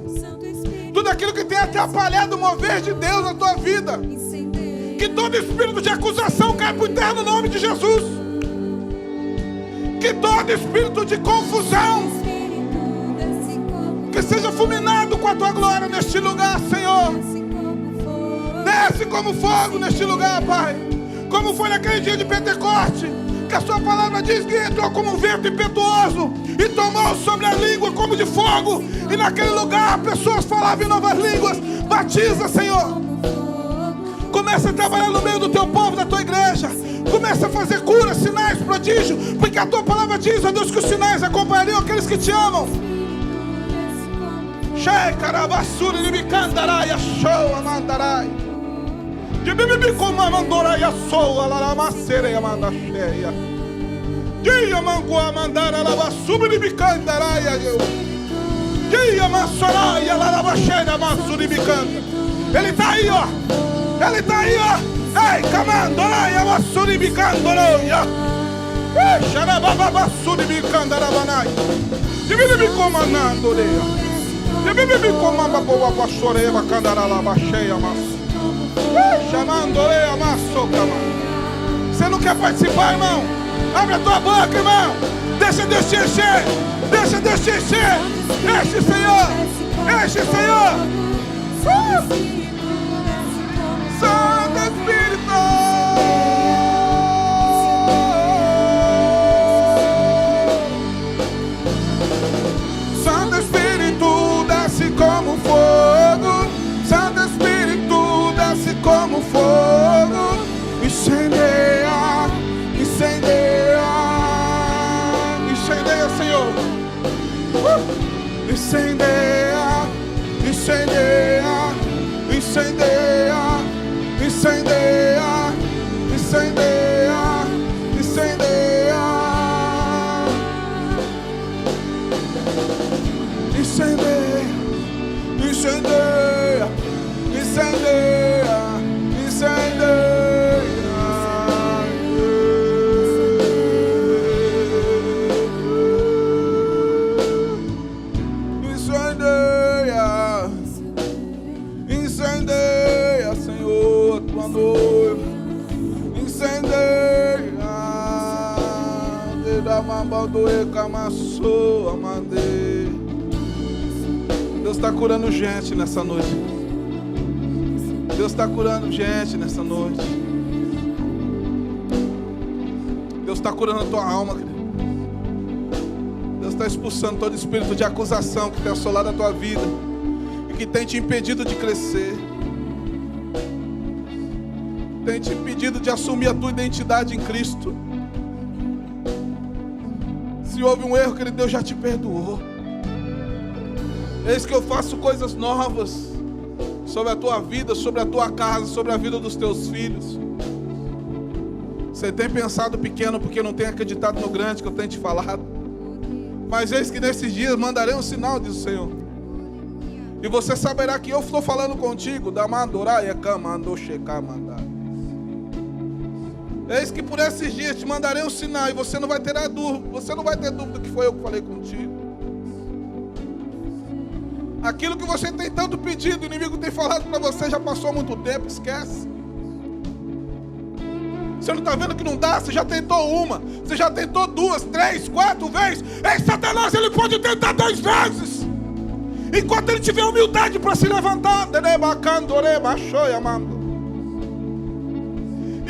tudo aquilo que tem atrapalhado o mover de Deus na tua vida, que todo espírito de acusação cai por terra no nome de Jesus, que todo espírito de confusão que seja fulminado com a tua glória neste lugar, Senhor. Desce como fogo neste lugar, Pai, como foi naquele dia de Pentecoste, que a sua palavra diz que entrou como um vento impetuoso e tomou sobre a língua como de fogo, e naquele lugar pessoas falavam em novas línguas. Batiza, Senhor. Começa a trabalhar no meio do teu povo, da tua igreja. Começa a fazer curas, sinais, prodígios, porque a tua palavra diz, ó Deus, que os sinais acompanhariam aqueles que te amam. Shei carabassuri libicandarai, show amandarai. De bibi como amandorai a soa, laramacerei amanda cheia. Dia mangua mandara lavassubi libicandarai, dia mansorai, laramacheira mansuri bicanda. Ele está aí, ó. Ele está aí, ó. Ei, camandorai, amassuri bicandoroia. Ei, xarabababasuri bicandarabanai. De bibi como anandoreia. Você não quer participar, irmão? Abre a tua boca, irmão. Deixa Deus te encher. Deixa Deus te encher. Enche, Senhor. Enche, Senhor. Santo Espírito. Santo Espírito, desce como fogo. Santo Espírito, desce como fogo. Incendeia, incendeia, incendeia, Senhor. Incendeia, incendeia, incendeia, incendeia, incendeia, incendeia. Incendeia, incendeia, incendeia, incendeia. Incendeia, incendeia, Senhor, tua noiva. Incendeia, da mambaldoe camaçou, amandei. Deus está curando gente nessa noite. Deus está curando gente nessa noite. Deus está curando a tua alma, querido. Deus está expulsando todo espírito de acusação que tem assolado a tua vida e que tem te impedido de crescer, tem te impedido de assumir a tua identidade em Cristo. Se houve um erro, querido, Deus já te perdoou. Eis que eu faço coisas novas sobre a tua vida, sobre a tua casa, sobre a vida dos teus filhos. Você tem pensado pequeno porque não tem acreditado no grande que eu tenho te falado. Mas eis que nesses dias mandarei um sinal, diz o Senhor. E você saberá que eu estou falando contigo. Eis que por esses dias te mandarei um sinal e você não vai ter dúvida. Você não vai ter dúvida que foi eu que falei contigo. Aquilo que você tem tanto pedido, o inimigo tem falado para você, já passou há muito tempo, esquece. Você não está vendo que não dá? Você já tentou uma, você já tentou 2, 3, 4 vezes. Ei, Satanás, ele pode tentar 10 vezes. Enquanto ele tiver humildade para se levantar.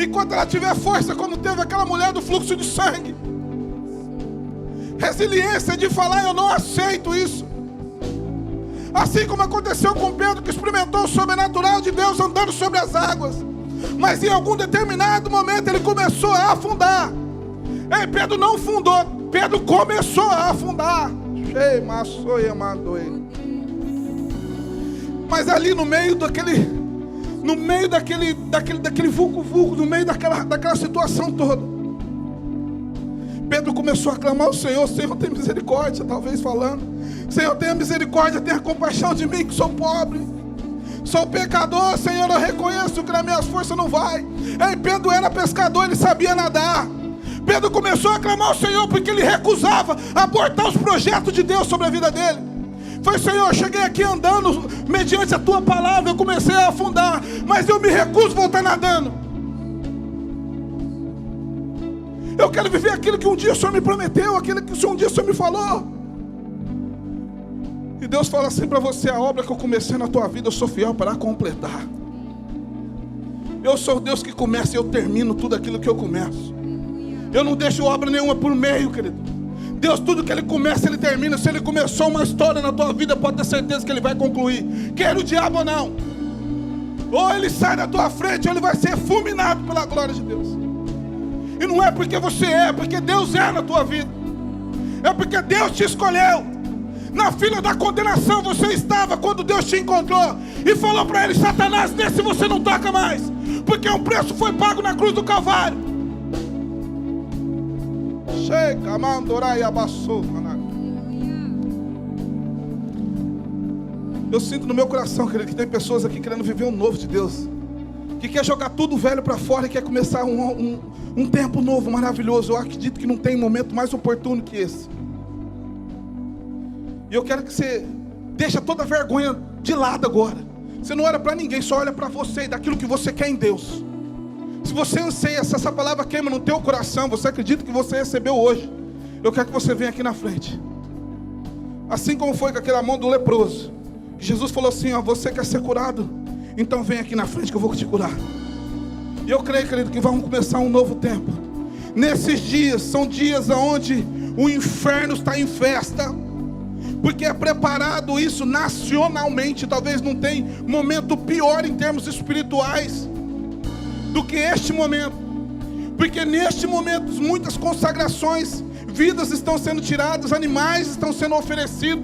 Enquanto ela tiver força, como teve aquela mulher do fluxo de sangue. Resiliência de falar, eu não aceito isso. Assim como aconteceu com Pedro, que experimentou o sobrenatural de Deus andando sobre as águas. Mas em algum determinado momento ele começou a afundar. Ei, Pedro não fundou, Pedro começou a afundar. Mas ali no meio daquele vulco-vulco, no meio daquela situação toda, Pedro começou a clamar ao Senhor. Senhor, tem misericórdia, talvez falando. Senhor, tenha misericórdia, tenha compaixão de mim que sou pobre. Sou pecador, Senhor, eu reconheço que nas minhas forças não vai. Ei, Pedro era pescador, ele sabia nadar. Pedro começou a clamar ao Senhor porque ele recusava abortar os projetos de Deus sobre a vida dele. Foi: Senhor, eu cheguei aqui andando mediante a tua palavra, eu comecei a afundar, mas eu me recuso a voltar nadando. Eu quero viver aquilo que um dia o Senhor me prometeu, aquilo que um dia o Senhor me falou. E Deus fala assim para você: a obra que eu comecei na tua vida, eu sou fiel para completar. Eu sou o Deus que começa e eu termino tudo aquilo que eu começo. Eu não deixo obra nenhuma por meio, querido. Deus, tudo que Ele começa, Ele termina. Se Ele começou uma história na tua vida, pode ter certeza que Ele vai concluir. Quer o diabo ou não. Ou ele sai da tua frente, ou ele vai ser fulminado pela glória de Deus. E não é porque você é porque Deus é na tua vida. É porque Deus te escolheu. Na fila da condenação você estava quando Deus te encontrou e falou para ele: Satanás, nesse você não toca mais, porque um preço foi pago na cruz do Calvário. Chega, mandorai abaçou. Eu sinto no meu coração, querido, que tem pessoas aqui querendo viver um novo de Deus, que quer jogar tudo velho para fora e quer começar um tempo novo, maravilhoso. Eu acredito que não tem momento mais oportuno que esse. E eu quero que você deixe toda a vergonha de lado agora. Você não olha para ninguém, só olha para você e daquilo que você quer em Deus. Se você anseia, se essa palavra queima no teu coração, você acredita que você recebeu hoje, eu quero que você venha aqui na frente. Assim como foi com aquela mão do leproso, Jesus falou assim: ó, você quer ser curado? Então vem aqui na frente que eu vou te curar. E eu creio, querido, que vamos começar um novo tempo. Nesses dias, são dias onde o inferno está em festa, porque é preparado isso nacionalmente. Talvez não tenha momento pior em termos espirituais do que este momento, porque neste momento muitas consagrações, vidas estão sendo tiradas, animais estão sendo oferecidos,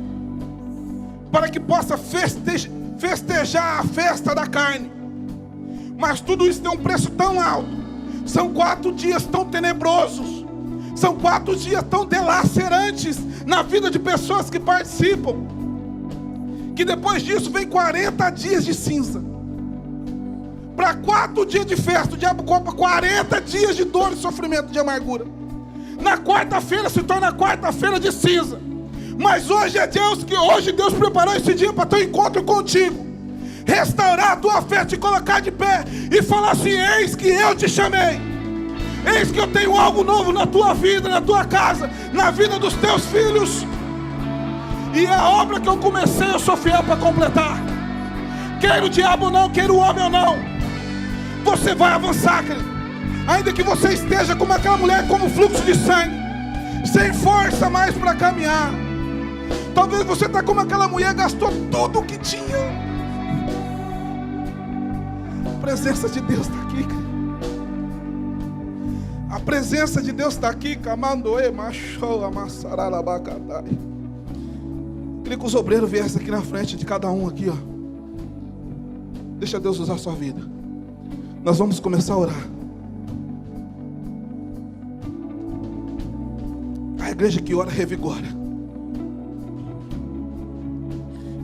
para que possa festejar a festa da carne. Mas tudo isso tem um preço tão alto. São 4 dias tão tenebrosos, são 4 dias tão dilacerantes na vida de pessoas que participam, que depois disso vem 40 dias de cinza. Para 4 dias de festa, o diabo compra 40 dias de dor e sofrimento, de amargura. Na quarta-feira se torna quarta-feira de cinza. Mas hoje é hoje Deus preparou esse dia para teu encontro contigo, restaurar a tua fé, te colocar de pé e falar assim: eis que eu te chamei, eis que eu tenho algo novo na tua vida, na tua casa, na vida dos teus filhos. E a obra que eu comecei, eu sou fiel para completar. Quer o diabo ou não, quer o homem ou não, você vai avançar, querido. Ainda que você esteja como aquela mulher, como fluxo de sangue, sem força mais para caminhar. Talvez você está como aquela mulher, gastou tudo o que tinha. A presença de Deus está aqui, cara. A presença de Deus está aqui. Queria que os obreiros viessem aqui na frente de cada um aqui, ó. Deixa Deus usar a sua vida. Nós vamos começar a orar. A igreja que ora revigora.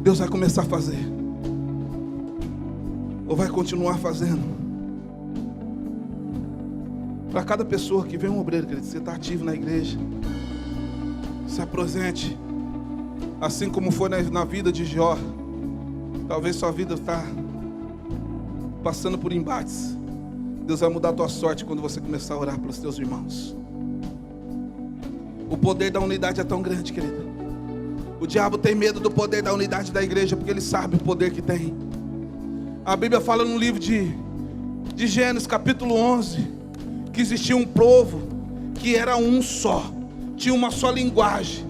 Deus vai começar a fazer, ou vai continuar fazendo. Para cada pessoa que vem um obreiro, querido, você está ativo na igreja, se apresente. Assim como foi na vida de Jó. Talvez sua vida está passando por embates. Deus vai mudar a tua sorte quando você começar a orar pelos teus irmãos. O poder da unidade é tão grande, querido. O diabo tem medo do poder da unidade da igreja, porque ele sabe o poder que tem. A Bíblia fala no livro de Gênesis capítulo 11, que existia um povo que era um só, tinha uma só linguagem,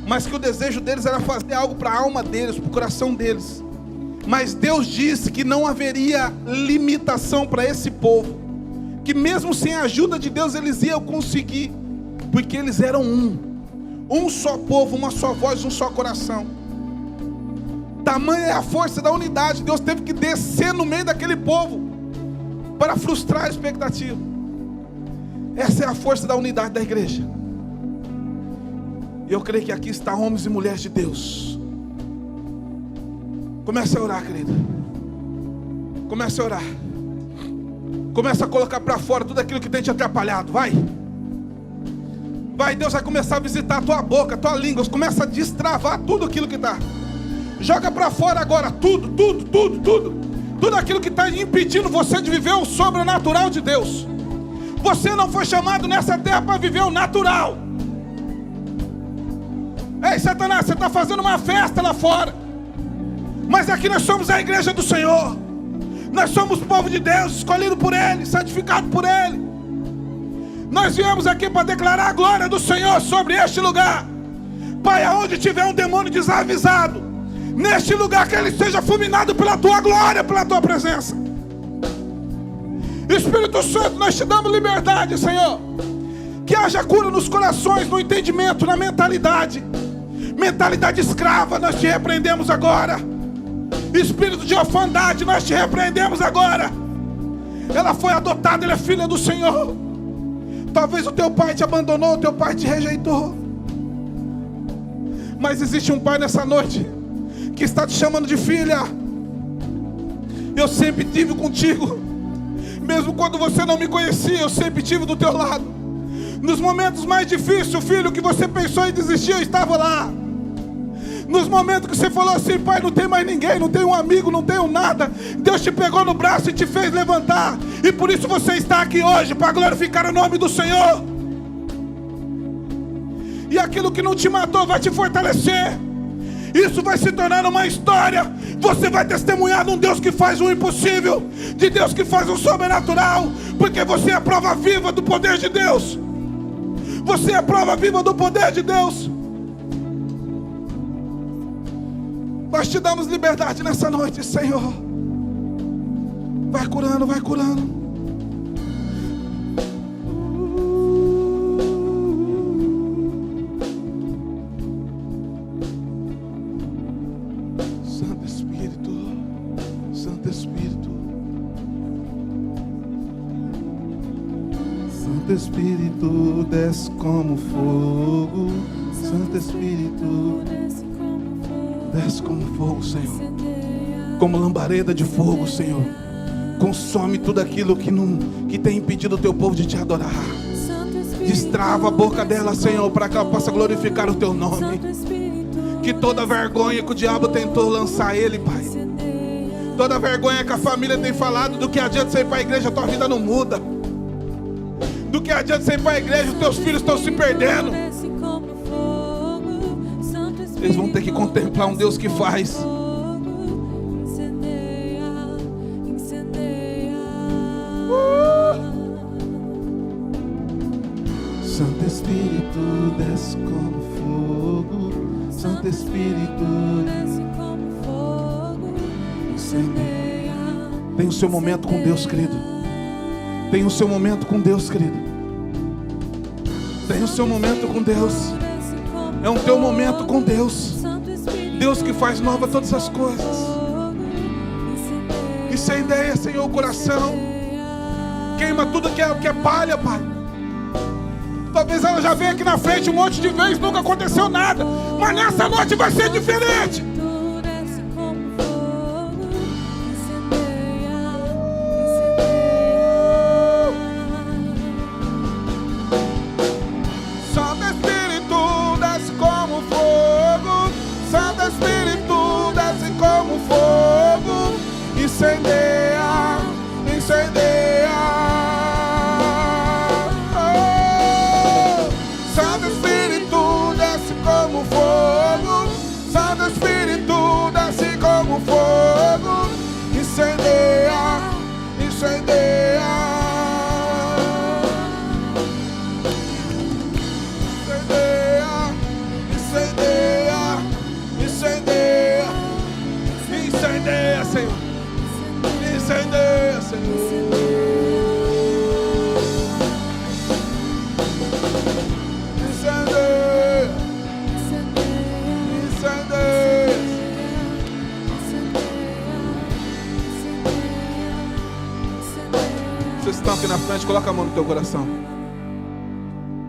mas que o desejo deles era fazer algo para a alma deles, para o coração deles. Mas Deus disse que não haveria limitação para esse povo, que mesmo sem a ajuda de Deus eles iam conseguir, porque eles eram um só povo, uma só voz, um só coração. Tamanha é a força da unidade. Deus teve que descer no meio daquele povo para frustrar a expectativa. Essa é a força da unidade da igreja. E eu creio que aqui está homens e mulheres de Deus. Comece a orar, querido. Comece a orar. Comece a colocar para fora tudo aquilo que tem te atrapalhado. Vai. Deus vai começar a visitar a tua boca, a tua língua. Começa a destravar tudo aquilo que está. Joga para fora agora tudo. Tudo aquilo que está impedindo você de viver o sobrenatural de Deus. Você não foi chamado nessa terra para viver o natural. Ei, Satanás, você está fazendo uma festa lá fora. Mas aqui nós somos a igreja do Senhor. Nós somos o povo de Deus, escolhido por Ele, santificado por Ele. Nós viemos aqui para declarar a glória do Senhor sobre este lugar. Pai, aonde tiver um demônio desavisado, neste lugar que ele seja fulminado pela tua glória, pela tua presença. Espírito Santo, nós te damos liberdade, Senhor. Que haja cura nos corações, no entendimento, na mentalidade. Mentalidade escrava, nós te repreendemos agora. Espírito de orfandade, nós te repreendemos agora. Ela foi adotada, ela é filha do Senhor. Talvez o teu pai te abandonou, o teu pai te rejeitou. Mas existe um pai nessa noite que está te chamando de filha. Eu sempre estive contigo. Mesmo quando você não me conhecia, eu sempre estive do teu lado. Nos momentos mais difíceis, o filho que você pensou em desistir, eu estava lá. Nos momentos que você falou assim: pai, não tem mais ninguém, não tenho um amigo, não tenho nada, Deus te pegou no braço e te fez levantar. E por isso você está aqui hoje, para glorificar o nome do Senhor. E aquilo que não te matou vai te fortalecer. Isso vai se tornar uma história. Você vai testemunhar de um Deus que faz o impossível, de Deus que faz o sobrenatural, porque você é a prova viva do poder de Deus. Você é a prova viva do poder de Deus. Nós te damos liberdade nessa noite, Senhor. Vai curando, vai curando. Santo Espírito, Santo Espírito, Santo Espírito, desce como fogo. Santo Espírito, desce como fogo, Senhor. Como lambareda de fogo, Senhor. Consome tudo aquilo que tem impedido o teu povo de te adorar. Destrava a boca dela, Senhor, para que ela possa glorificar o teu nome. Que toda vergonha que o diabo tentou lançar ele, Pai, toda vergonha que a família tem falado, do que adianta você ir para a igreja, a tua vida não muda. Do que adianta você ir para a igreja, os teus filhos estão se perdendo. Eles vão ter que contemplar um Deus que faz. Santo Espírito, desce como fogo. Santo Espírito, desce como fogo. Incendeia. Tem o seu momento com Deus, querido. Tem o seu momento com Deus, querido. Tem o seu momento com Deus. É um teu momento com Deus. Deus que faz nova todas as coisas. Incendeia, Senhor, o coração. Queima tudo que é palha, Pai. Talvez ela já veio aqui na frente um monte de vezes, nunca aconteceu nada. Mas nessa noite vai ser diferente. Incendeia, incendeia. Oh, Santo Espírito, desce como fogo. Santo Espírito, desce como fogo. Incendeia, incendeia. Incendeia, incendeia, incendeia. Incendeia, Senhor. Incendeia, Senhor. Incendeia. Incendeia. Vocês estão aqui na frente, coloca a mão no teu coração.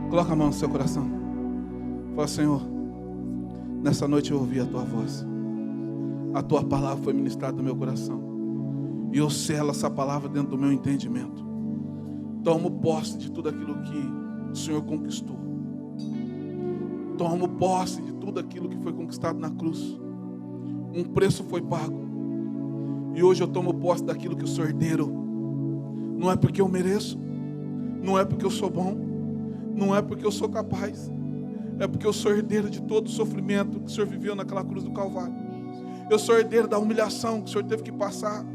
Coloca a mão no seu coração. Fala: Senhor, nessa noite eu ouvi a tua voz. A tua palavra foi ministrada no meu coração. E eu selo essa palavra dentro do meu entendimento. Tomo posse de tudo aquilo que o Senhor conquistou. tomo posse de tudo aquilo que foi conquistado na cruz. Um preço foi pago. E hoje eu tomo posse daquilo que eu sou herdeiro. Não é porque eu mereço, não é porque eu sou bom, não é porque eu sou capaz, é porque eu sou herdeiro de todo o sofrimento que o Senhor viveu naquela cruz do Calvário. Eu sou herdeiro da humilhação que o Senhor teve que passar.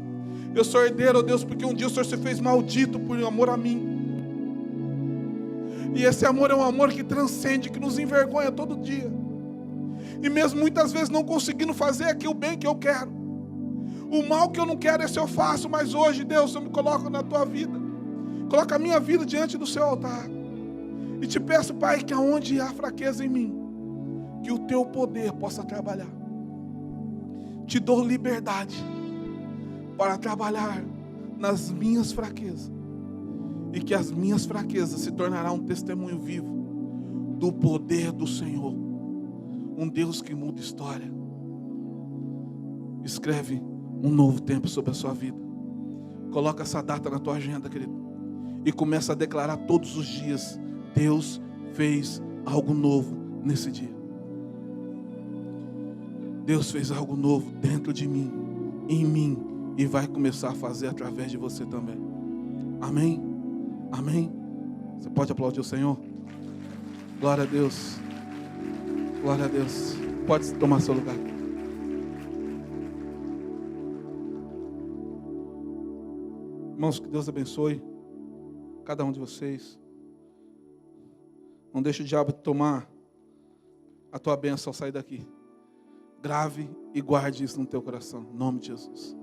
Eu sou herdeiro, ó Deus, porque um dia o Senhor se fez maldito por amor a mim. E esse amor é um amor que transcende, que nos envergonha todo dia. E mesmo muitas vezes não conseguindo fazer aquilo bem que eu quero. O mal que eu não quero, esse eu faço. Mas hoje, Deus, eu me coloco na tua vida. Coloca a minha vida diante do seu altar. E te peço, Pai, que aonde há fraqueza em mim, que o teu poder possa trabalhar. Te dou liberdade para trabalhar nas minhas fraquezas. E que as minhas fraquezas se tornarão um testemunho vivo do poder do Senhor. Um Deus que muda história. Escreve um novo tempo sobre a sua vida. Coloca essa data na tua agenda, querido. E começa a declarar todos os dias: Deus fez algo novo nesse dia. Deus fez algo novo dentro de mim, em mim, e vai começar a fazer através de você também. Amém? Amém? Você pode aplaudir o Senhor? Glória a Deus. Glória a Deus. Pode tomar seu lugar. Irmãos, que Deus abençoe cada um de vocês. Não deixe o diabo tomar a tua bênção ao sair daqui. Grave e guarde isso no teu coração. Em nome de Jesus.